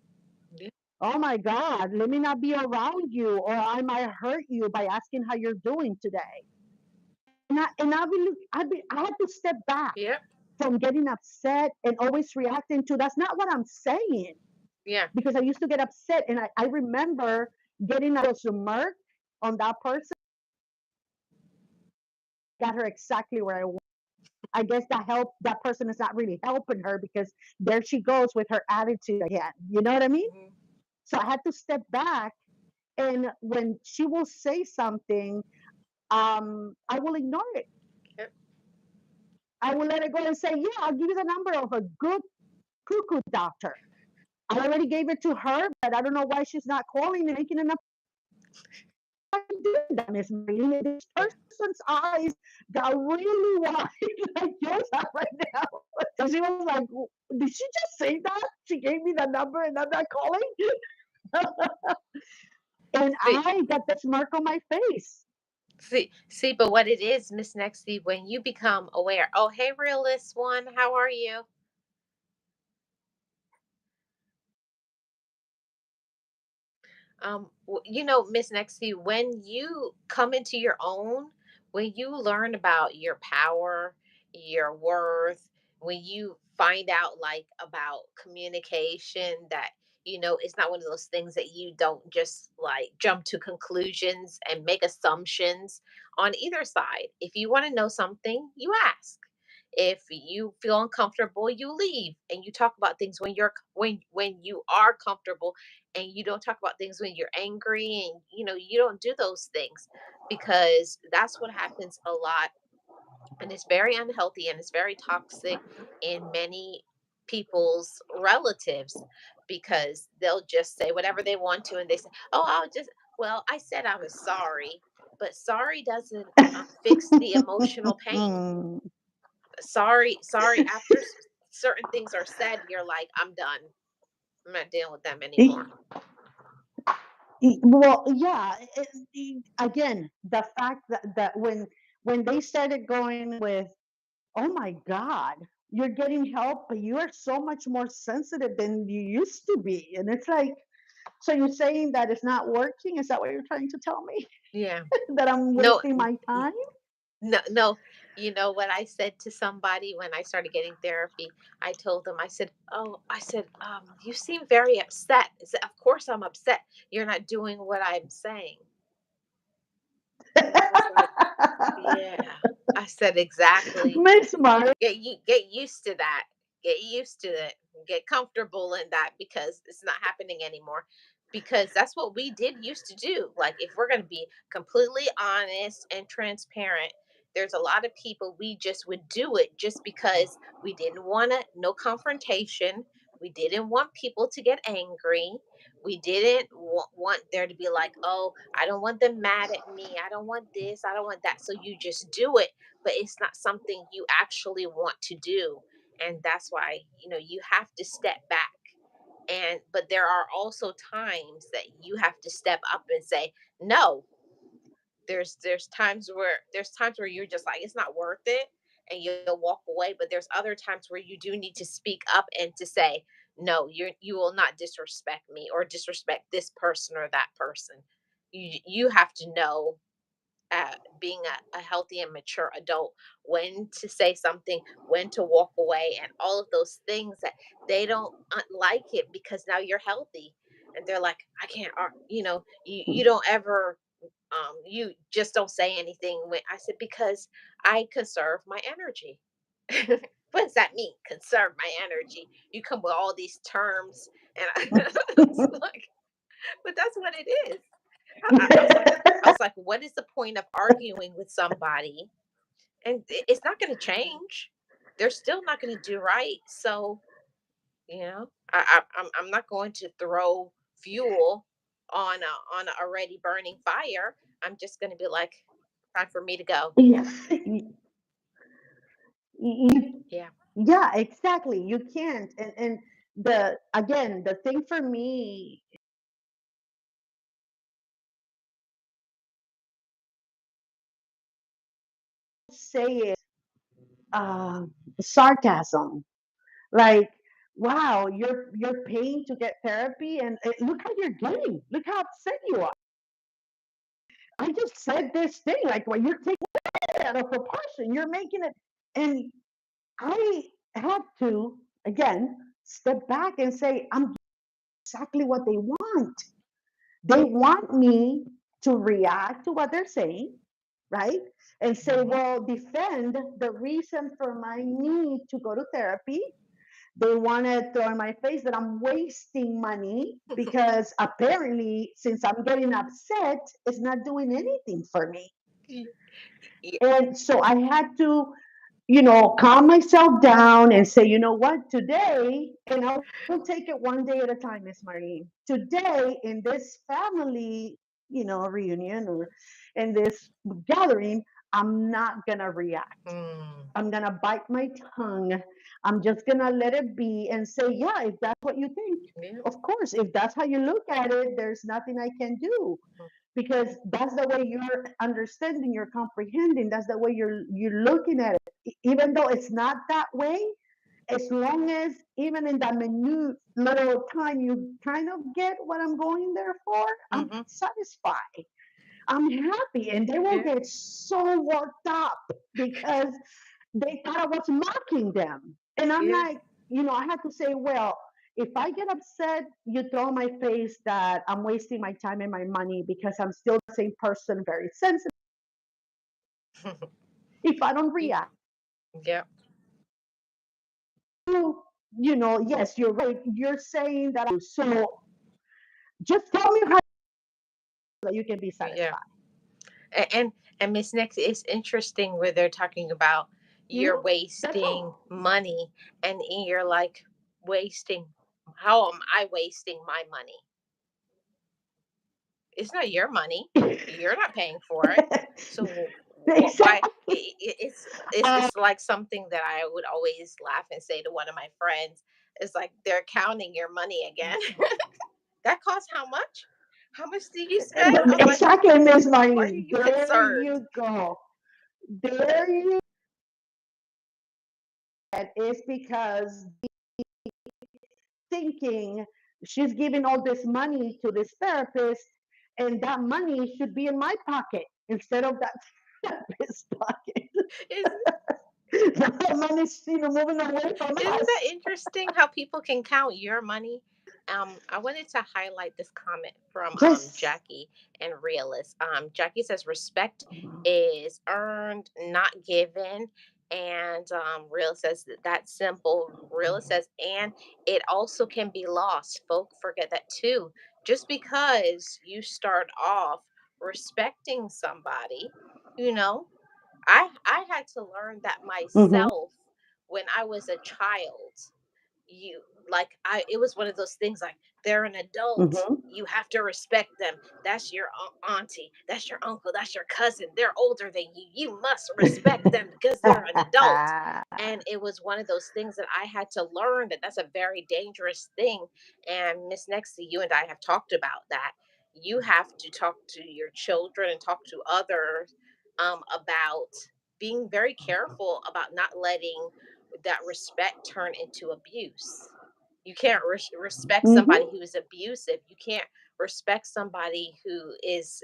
Yeah. Oh my God, let me not be around you or I might hurt you by asking how you're doing today. I had to step back Yep. from getting upset and always reacting to that's not what I'm saying. Yeah. Because I used to get upset and I remember getting a smirk on that person, got her exactly where I want. I guess that person is not really helping her because there she goes with her attitude again. You know what I mean? Mhm. So I had to step back, and when she will say something, I will ignore it. Yep. I will let it go and say, yeah, I'll give you the number of a good cuckoo doctor. I already gave it to her, but I don't know why she's not calling and making an appointment. Doing that, Miss Marlene. And this Yeah. person's eyes got really wide, like yours are right now. And she was like, did she just say that? She gave me the number and I'm not calling? And See, I got the smirk on my face. see, but what it is, Miss Nexty, when you become aware, oh, hey, realist one, how are you? Miss Nexty, when you come into your own, when you learn about your power, your worth, when you find out like about communication, that it's not one of those things that you don't just like jump to conclusions and make assumptions on either side. If you want to know something, you ask. If you feel uncomfortable, you leave and you talk about things when you are comfortable, and you don't talk about things when you're angry, and you don't do those things, because that's what happens a lot, and it's very unhealthy and it's very toxic in many people's relatives, because they'll just say whatever they want to, and they say, oh, well, I said I was sorry, but sorry doesn't fix the emotional pain. Sorry, after certain things are said, you're like, I'm done, I'm not dealing with them anymore. Well, yeah. Again, the fact that when they started going with, "Oh my God, you're getting help, but you are so much more sensitive than you used to be," and it's like, so you're saying that it's not working? Is that what you're trying to tell me? Yeah. That I'm No, wasting my time? no, no. You know what I said to somebody when I started getting therapy? I told them, I said, "Oh, I said, you seem very upset." I said, "Of course I'm upset. You're not doing what I'm saying." I was like, "Yeah." I said, "Exactly. Miss Mark. Get used to that. Get used to it. Get comfortable in that, because it's not happening anymore." Because that's what we did used to do. Like, if we're going to be completely honest and transparent, there's a lot of people, we just would do it just because we didn't want to, no confrontation. We didn't want people to get angry. We didn't want there to be like, oh, I don't want them mad at me. I don't want this. I don't want that. So you just do it, but it's not something you actually want to do. And that's why, you have to step back. And but there are also times that you have to step up and say no. There's times where you're just like, it's not worth it, and you'll walk away. But there's other times where you do need to speak up and to say, no, you will not disrespect me or disrespect this person or that person. You have to know, being a healthy and mature adult, when to say something, when to walk away, and all of those things, that they don't like it, because now you're healthy, and they're like, I can't, you don't ever, you just don't say anything. When I said, because I conserve my energy. What does that mean? Conserve my energy. You come with all these terms, and it's like, but that's what it is. I was like, what is the point of arguing with somebody? And it's not going to change. They're still not going to do right. So, I'm not going to throw fuel on a already burning fire. I'm just going to be like, time for me to go. Yeah. You, Yeah. yeah, exactly. You can't. And the again, the thing for me, say it, uh, sarcasm. Like, wow, you're paying to get therapy, and look how you're getting. Look how upset you are. I just said this thing, like, well, you're taking it out of proportion. You're making it, and I had to again step back and say, I'm exactly what they want. They want me to react to what they're saying. right? And say, Mhm. well, defend the reason for my need to go to therapy. They want to throw in my face that I'm wasting money because apparently, since I'm getting upset, it's not doing anything for me. Y- y- And so I had to, calm myself down and say, you know what, today, and I will take it one day at a time, Miss Marlene. Today, in this family, reunion or in this gathering, I'm not going to react. Mm. I'm going to bite my tongue. I'm just going to let it be and say, yeah, if that's what you think, Yeah. of course, if that's how you look at it, there's nothing I can do because that's the way you're understanding, you're comprehending, that's the way you're looking at it. Even though it's not that way, as long as even in that minute little time you kind of get what I'm going there for, I'm Mhm. satisfied. I'm happy. And they will Yeah. get so worked up because they thought I was mocking them. And I'm Yeah. like, I had to say, well, if I get upset, you throw in my face that I'm wasting my time and my money because I'm still the same person, very sensitive. If I don't Y- react, yeah. yes, you're right. You're saying that. So just tell me how that you can be Yeah. satisfied. And Miss Nix, it's interesting where they're talking about You you're know, that's wasting all. money, and you're like wasting. How am I wasting my money? It's not your money. You're not paying for it. So what? Why? Exactly. It's like something that I would always laugh and say to one of my friends. It's like they're counting your money again. That costs how much? How much did you spend? I was like, Exactly, Miss why are Marlene. you There concerned? you go. There you go. It's because thinking she's giving all this money to this therapist, and that money should be in my pocket instead of that therapist's pocket. Is That money's moving away from Isn't that us. interesting how people can count your money? I wanted to highlight this comment from Yes. Jackie and Realist. Jackie says respect is earned, not given. And Realist says that's simple. Realist says, and it also can be lost. Folk forget that too. Just because you start off respecting somebody, you know, I had to learn that Mm-hmm. myself when I was a child. You like I It was one of those things like they're an adult. Mm-hmm. You have to respect them. That's your auntie, that's your uncle, that's your cousin. They're older than you. You must respect them because they're an adult. And it was one of those things that I had to learn that that's a very dangerous thing. And Miss Nexie, you and I have talked about that. You have to talk to your children and talk to others about being very careful about not letting that respect turn into abuse. You can't respect somebody Mm-hmm. who is abusive. You can't respect somebody who is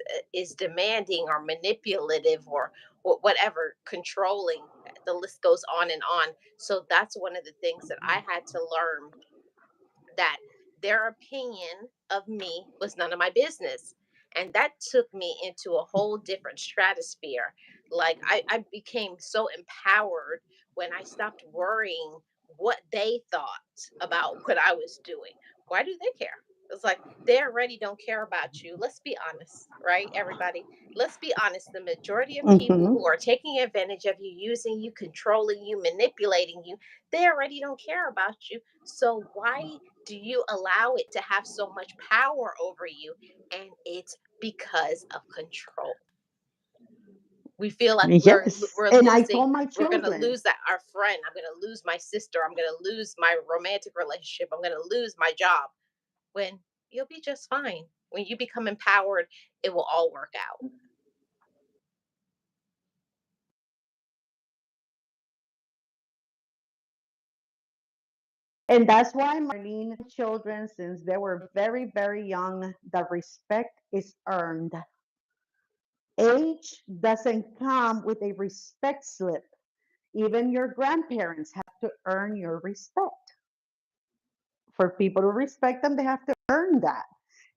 demanding or manipulative or whatever, controlling. The list goes on and on. So that's one of the things that I had to learn, that their opinion of me was none of my business. And that took me into a whole different stratosphere. Like I became so empowered when I stopped worrying what they thought about what I was doing. Why do they care? It's like they already don't care about you. Let's be honest, right? Everybody, let's be honest. The majority of people Mm-hmm. who are taking advantage of you, using you, controlling you, manipulating you, they already don't care about you. So why do you allow it to have so much power over you? And it's because of control. We feel like Yes. we're And I losing. told my We're gonna children, lose that our friend. I'm gonna lose my sister. I'm gonna lose my romantic relationship. I'm gonna lose my job. When you'll be just fine. When you become empowered, it will all work out. and that's why Marlene children, since they were very, very young, the respect is earned. Age doesn't come with a respect slip. Even your grandparents have to earn your respect. For people to respect them, they have to earn that.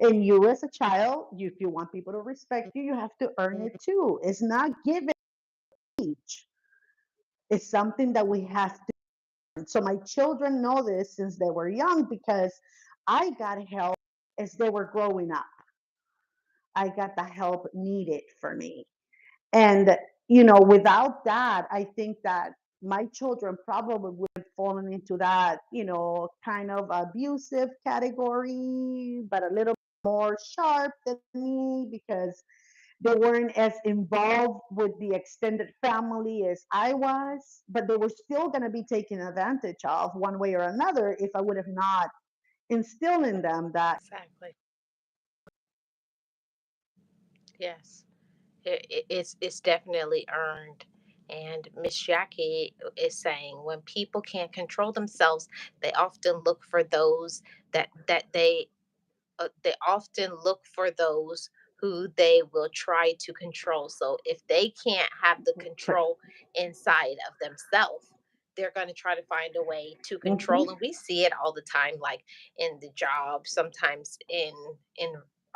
And you as a child, if you want people to respect you, you have to earn Mhm. it too. It's not given each. It's something that we have to. So my children know this since they were young because I got help as they were growing up. I got the help needed for me. And, without that, I think that my children probably would have fallen into that, kind of abusive category, but a little more sharp than me because they weren't as involved with the extended family as I was, but they were still going to be taken advantage of one way or another if I would have not instilled in them that. Exactly. Yes. It's definitely earned. And Miss Jackie is saying when people can't control themselves, they often look for those they often look for those who they will try to control. So if they can't have the control inside of themselves, they're going to try to find a way to control. Mhm. And we see it all the time, like in the job, sometimes in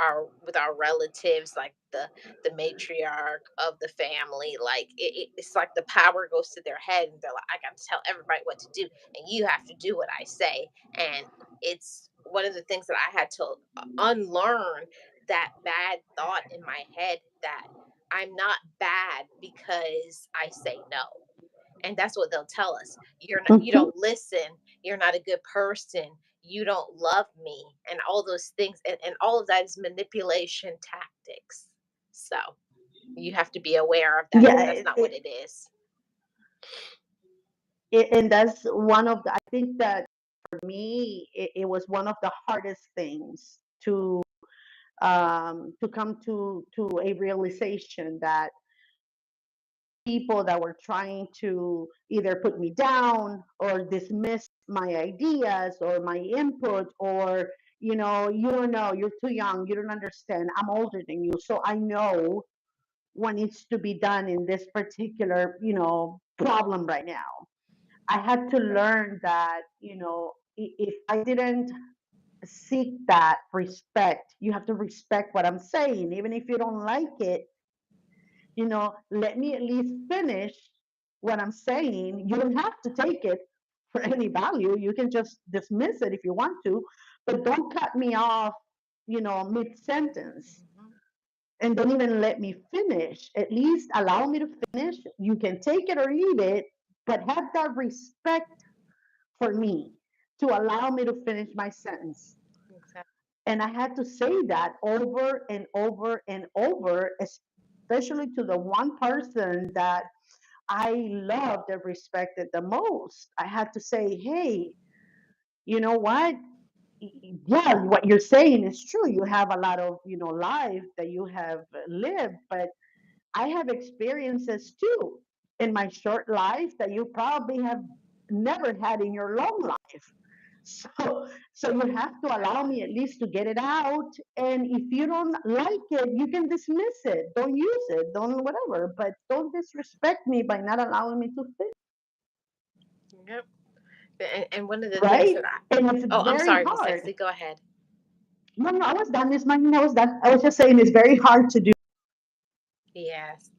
our with our relatives, like the matriarch of the family. Like it's like the power goes to their head, and they're like, I got to tell everybody what to do, and you have to do what I say. And it's one of the things that I had to unlearn, that bad thought in my head that I'm not bad because I say no. And that's what they'll tell us. You Mhm. don't listen, you're not a good person, you don't love me, and all those things. And all of that is manipulation tactics. So you have to be aware of that, Yeah, that that's not what it is. and that's one of the, I think that for me, it was one of the hardest things to come to a realization that people that were trying to either put me down or dismiss my ideas or my input, or you don't know, you're too young, you don't understand, I'm older than you, so I know what needs to be done in this particular problem right now. I had to Yep. learn that if I didn't seek that respect, you have to respect what I'm saying, even if you don't like it. Let me at least finish what I'm saying. You don't have to take it for any value. You can just dismiss it if you want to, but don't cut me off, mid sentence, Mhm. and don't even let me finish. At least allow me to finish. You can take it or leave it, but have that respect for me to allow me to finish my sentence. Exactly. And I had to say that over and over and over, especially to the one person that I loved and respected the most. I had to say, hey, you know what? Yeah, what you're saying is true. You have a lot of, life that you have lived, but I have experiences too in my short life that you probably have never had in your long life. So you have to allow Exactly. me at least to get it out. And if you don't like it, you can dismiss it. Don't use it. Don't whatever. But don't disrespect me by not allowing me to fit, Yep. And one of the things right? that I And it's oh, I'm very sorry, Miss hard. Exley, go ahead. No, no, I was done, Miss Martin. I was done. I was just saying it's very hard to do. Yes,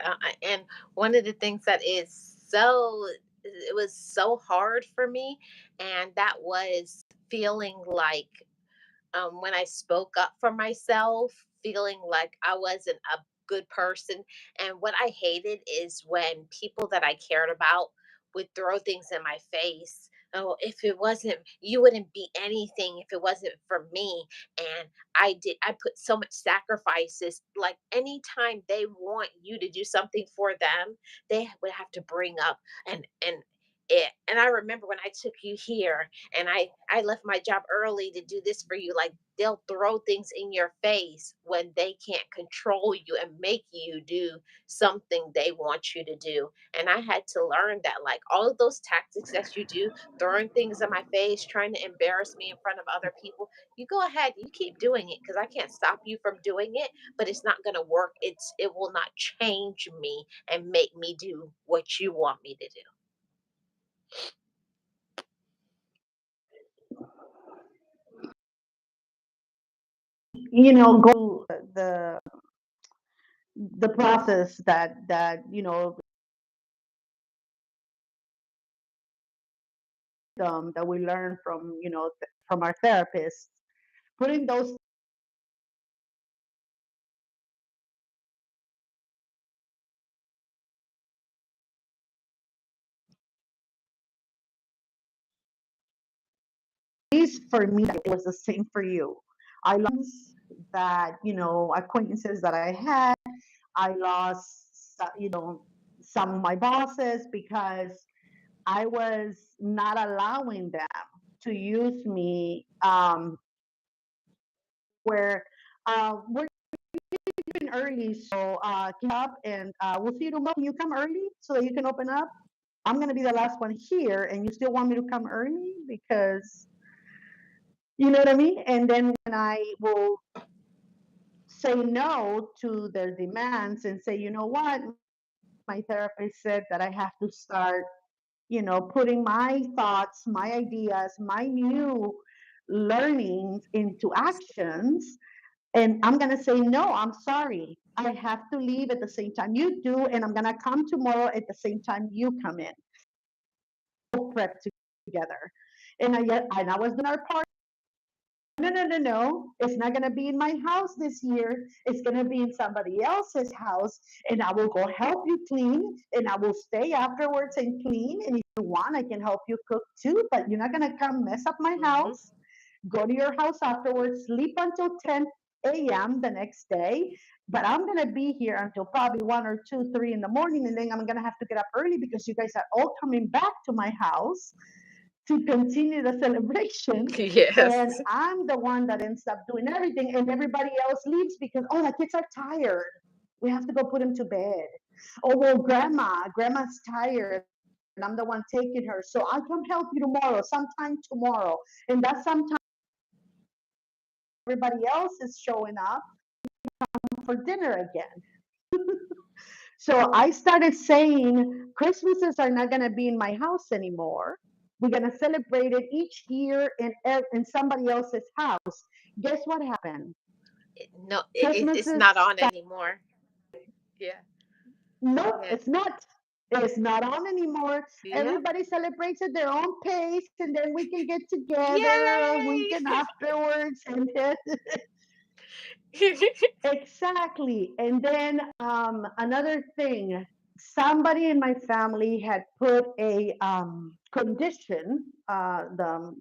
and one of the things that is so it was so hard for me, and that was feeling like when I spoke up for myself, feeling like I wasn't a good person. And what I hated is when people that I cared about would throw things in my face. Oh, if it wasn't, you wouldn't be anything if it wasn't for me. And I put so much sacrifices. Like anytime they want you to do something for them, they would have to bring up and it. And I remember when I took you here and I left my job early to do this for you. Like they'll throw things in your face when they can't control you and make you do something they want you to do. And I had to learn that, like, all of those tactics that you do, throwing things in my face, trying to embarrass me in front of other people, you go ahead, you keep doing it because I can't stop you from doing it, but it's not going to work. It will not change me and make me do what you want me to do. go the process that that we learn from from our therapists, putting those these for me it was the same for you. I lost that acquaintances that I had. I lost some of my bosses because I was not allowing them to use me where we're leaving early, so up and we'll see you tomorrow. Can you come early so that you can open up? I'm gonna be the last one here, and you still want me to come early because you know what I mean? And then when I will say no to their demands and say, you know what, my therapist said that I have to start, putting my thoughts, my ideas, my new learnings into actions. And I'm going to say, no, I'm sorry. I have to leave at the same time you do. And I'm going to come tomorrow at the same time you come in. We'll prep together. And I was doing our part. No, no, no, no. It's not going to be in my house this year. It's going to be in somebody else's house. And I will go help you clean. And I will stay afterwards and clean. And if you want, I can help you cook too. But you're not going to come mess up my Mm-hmm. house. Go to your house afterwards. Sleep until 10 a.m. the next day. But I'm going to be here until probably 1 or 2, 3 in the morning. And then I'm going to have to get up early because you guys are all coming back to my house to continue the celebration. And Yes. I'm the one that ends up doing everything, and everybody else leaves because, oh, the kids are tired. We have to go put them to bed. Oh, well, grandma's tired, and I'm the one taking her. So I'll come help you tomorrow, sometime tomorrow. And that's sometime everybody else is showing up for dinner again. So I started saying Christmases are not going to be in my house anymore. We're going to celebrate it each year in somebody else's house. Guess what happened? No, it's not Christmases, on anymore. Yeah. no, Yeah. it's not. It's not on anymore. Yeah. Everybody celebrates at their own pace, and then we can get together a Yay. weekend afterwards. And then, exactly. And then another thing, somebody in my family had put a condition, the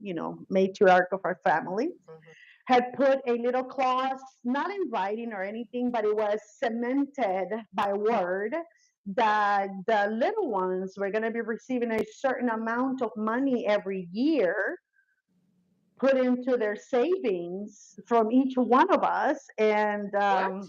matriarch of our family Mhm. had put a little clause, not in writing or anything, but it was cemented by word that the little ones were going to be receiving a certain amount of money every year put into their savings from each one of us. And What?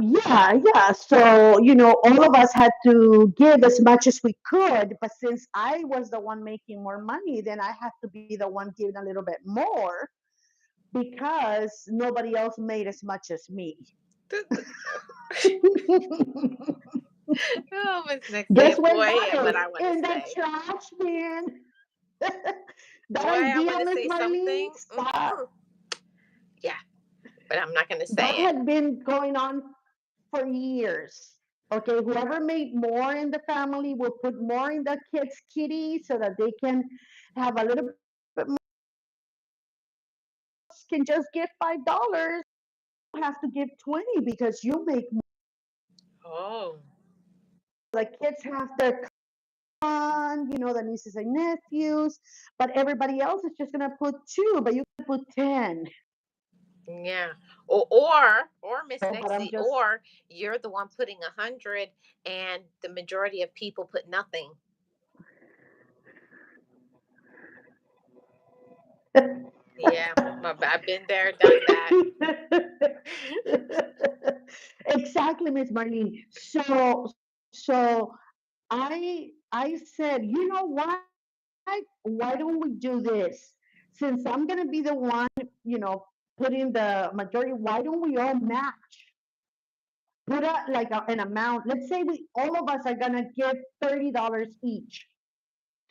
yeah. So, all of us had to give as much as we could. But since I was the one making more money, then I had to be the one giving a little bit more because nobody else made as much as me. Oh, Miss Nixie, Guess boy, where that what is? I want to In the say. trash bin. That Boy, I idea, want to Miss say Marlene, something. stop. Yeah, but I'm not going to That say it. had been going on for years. Okay, whoever made more in the family will put more in the kids' kitty so that they can have a little bit more. Can just give $5. You have to give 20 because you make more. Oh. The kids have their fun, the nieces and nephews, but everybody else is just gonna put two, but you can put 10. Yeah. Or Miss So, but I'm Nixie, just or you're the one putting 100 and the majority of people put nothing. Yeah, I've been there, done that. exactly, Miss Marlene. So I said, you know what? Why don't we do this? Since I'm gonna be the one, you know, putting the majority, why don't we all match? Put like an amount. Let's say we all of us are gonna give $30 each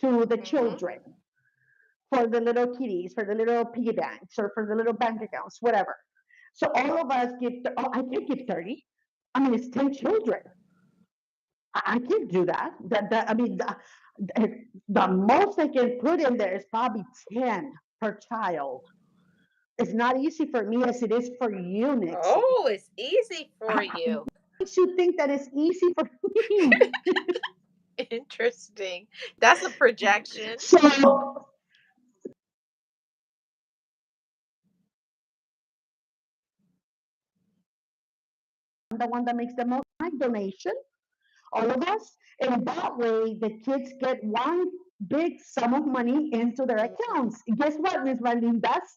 to the Hmm. children for the little kitties, for the little piggy banks, or for the little bank accounts, whatever. So all of us give. Oh, I can't give 30. I mean, it's 10 children. I can't do that. I mean, the most I can put in there is probably 10 per child. It's not easy for me as it is for you, Nixie. Oh, it's easy for How you. makes you think that it's easy for me? Interesting. That's a projection. So I'm the one that makes the most donation, all of us, and that way the kids get one big sum of money into their Mhm. accounts. Guess what, Miss Marlene? That's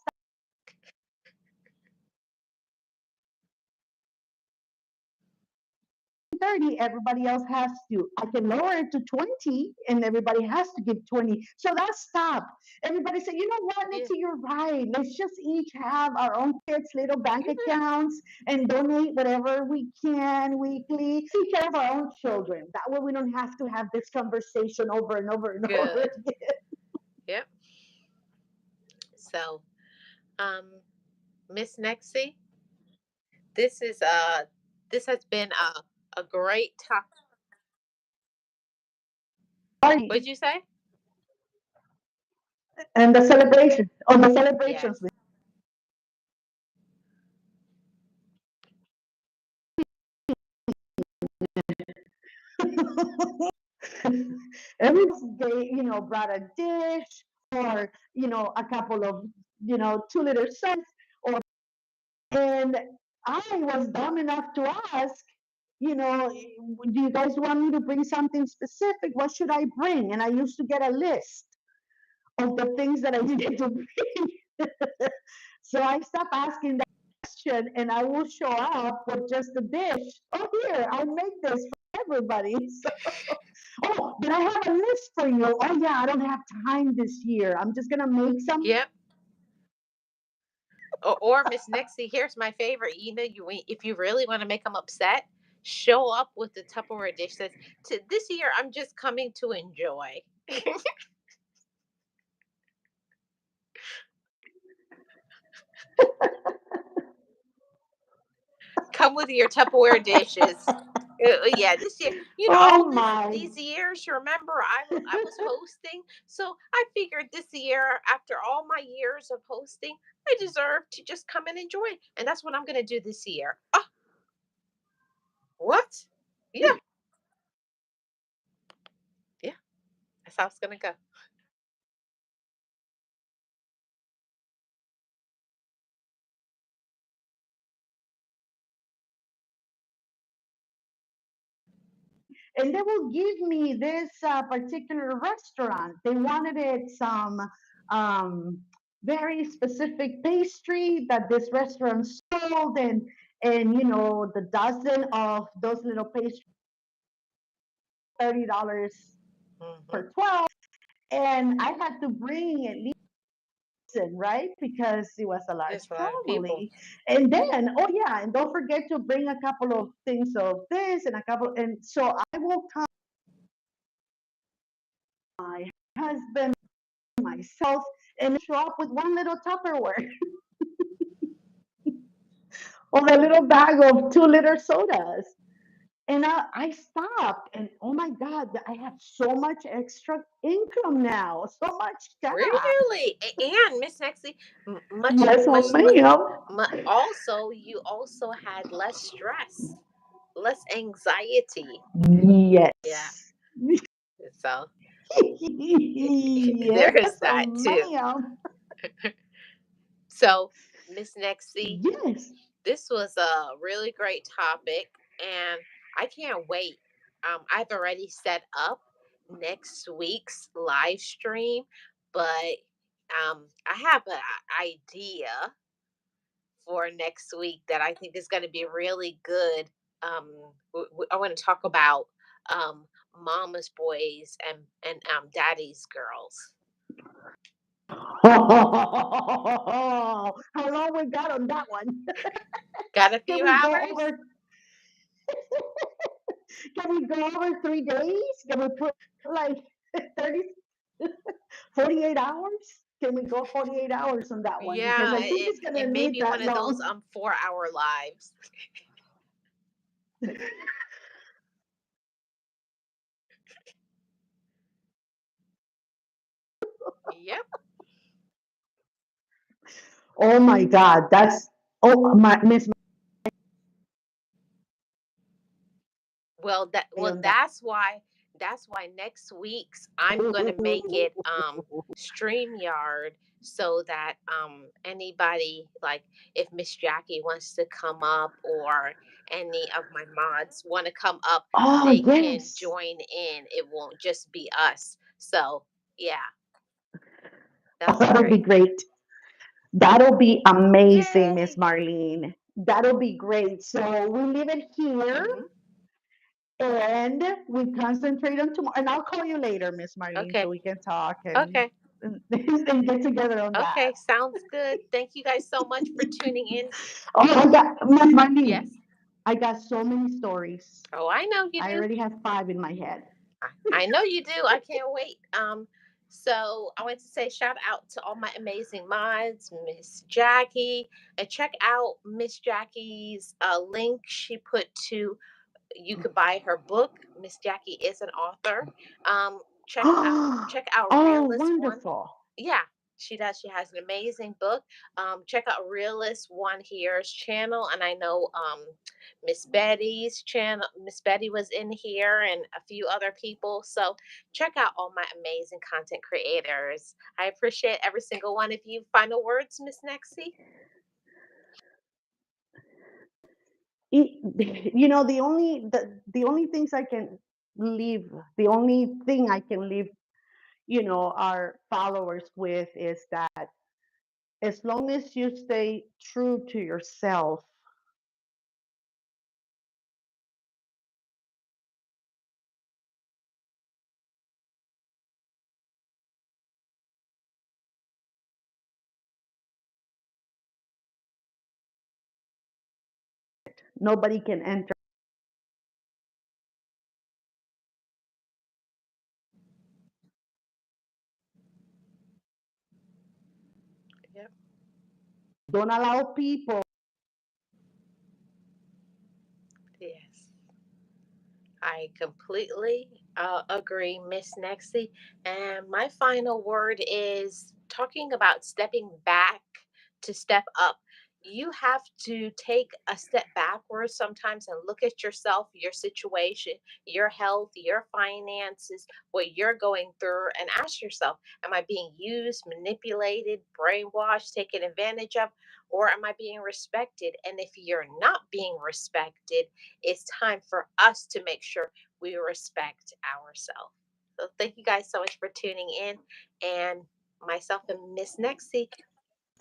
30, everybody else has to. I can lower it to 20 and everybody has to give 20. So that's stop. Everybody said, you know what, Yeah. Nixie, you're right. Let's just each have our own kids' little bank Yeah. accounts and donate whatever we can weekly. Take care of our own children. That way we don't have to have this conversation over and over and over Good. again. Yep. So, Miss Nexie, this is this has been a great talk. What'd you say? And the celebration, oh, the celebrations. Yes. Every day, brought a dish or, a couple of, 2 liter sodas or, and I was dumb enough to ask, do you guys want me to bring something specific? What should I bring? And I used to get a list of the things that I needed to bring. So I stopped asking that question and I will show up with just a dish. Oh, here, I make this for everybody. So, oh, but I have a list for you. Oh, yeah, I don't have time this year. I'm just going to make some. Yep. Or Miss Nixie, here's my favorite. If you really want to make them upset, show up with the Tupperware dish. Says, "To this year, I'm just coming to enjoy." Come with your Tupperware dishes. Yeah, this year, all Oh, this my. these years. You remember, I was hosting, so I figured this year, after all my years of hosting, I deserve to just come and enjoy, and that's what I'm going to do this year. Oh, what? Yeah, yeah, that's how it's going to go. And they will give me this particular restaurant. They wanted it some um, very specific pastry that this restaurant sold, and the dozen of those little pastries, $30 Hmm. per 12, and I had to bring at least, right, because it was a large There's a lot of people. family. And then, oh yeah, and don't forget to bring a couple of things of this and a couple, and so I will come my husband, myself, and show up with one little Tupperware or a little bag of 2 liter sodas. And I stopped, and oh my God, I have so much extra income now, so much cash. Really? And Miss Nexie, much, Yes, much, ma'am. also, you also had less stress, less anxiety. Yeah. Yes. So Yes, there is that too. ma'am. So, Miss Nexie, Yes. this was a really great topic, and I can't wait. I've already set up next week's live stream, but I have an idea for next week that I think is going to be really good. I want to talk about um, mama's boys and daddy's girls. How long we got on that one? Got a Can few we go hours? over? Can we go over 3 days? Can we put like 30, 48 hours? Can we go 48 hours on that one? Because Yeah, I think it's gonna it may need be one that of those long. 4-hour lives. Yep. Oh my God, that's oh my Miss Mary on that. That's why next week's I'm gonna make it StreamYard, so that anybody, like, if Miss Jackie wants to come up, or any of my mods want to come up, Oh they can yes. join in. It won't just be us. So yeah, Oh, that'll be that'll be great. great. That'll be amazing, Miss Yay. Marlene. That'll be great. So we leave it here Hmm. and we concentrate on tomorrow. And I'll call you later, Miss Marlene, so Okay. we can talk Okay. and get together on that. Okay. Sounds good. Thank you guys so much for tuning in. Oh, I got Miss Marlene. Yes. I got so many stories. Oh, I know you I do. already have 5 in my head. I know you do. I can't wait. So I want to say shout out to all my amazing mods, Miss Jackie, and check out Miss Jackie's link she put to. You could buy her book. Miss Jackie is an author. Check out Oh, Realist One. wonderful. Yeah, she does. She has an amazing book. Check out Realist One Here's channel, and I know Miss Betty's channel. Miss Betty was in here, and a few other people. So check out all my amazing content creators. I appreciate every single one of you. Final words, Miss Nexie? You know, the only things I can leave, the only thing I can leave, our followers with is that as long as you stay true to yourself, nobody can enter. Yep. Don't allow people. Yes. I completely agree, Miss Nexie. And my final word is talking about stepping back to step up. You have to take a step backwards sometimes and look at yourself, your situation, your health, your finances, what you're going through, and ask yourself, am I being used, manipulated, brainwashed, taken advantage of, or am I being respected? And if you're not being respected, it's time for us to make sure we respect ourselves. So thank you guys so much for tuning in. And myself and Miss Nexie,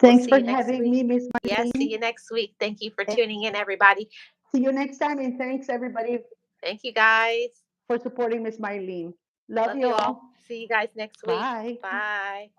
we'll Thanks see for you next having week. me, Miss Yes, see Marlene. you next week. Thank you for And tuning in, everybody. see you next time. And thanks everybody Thank you guys. for supporting Miss Marlene. Love Love you you all. all. See you guys next week. Bye. Bye.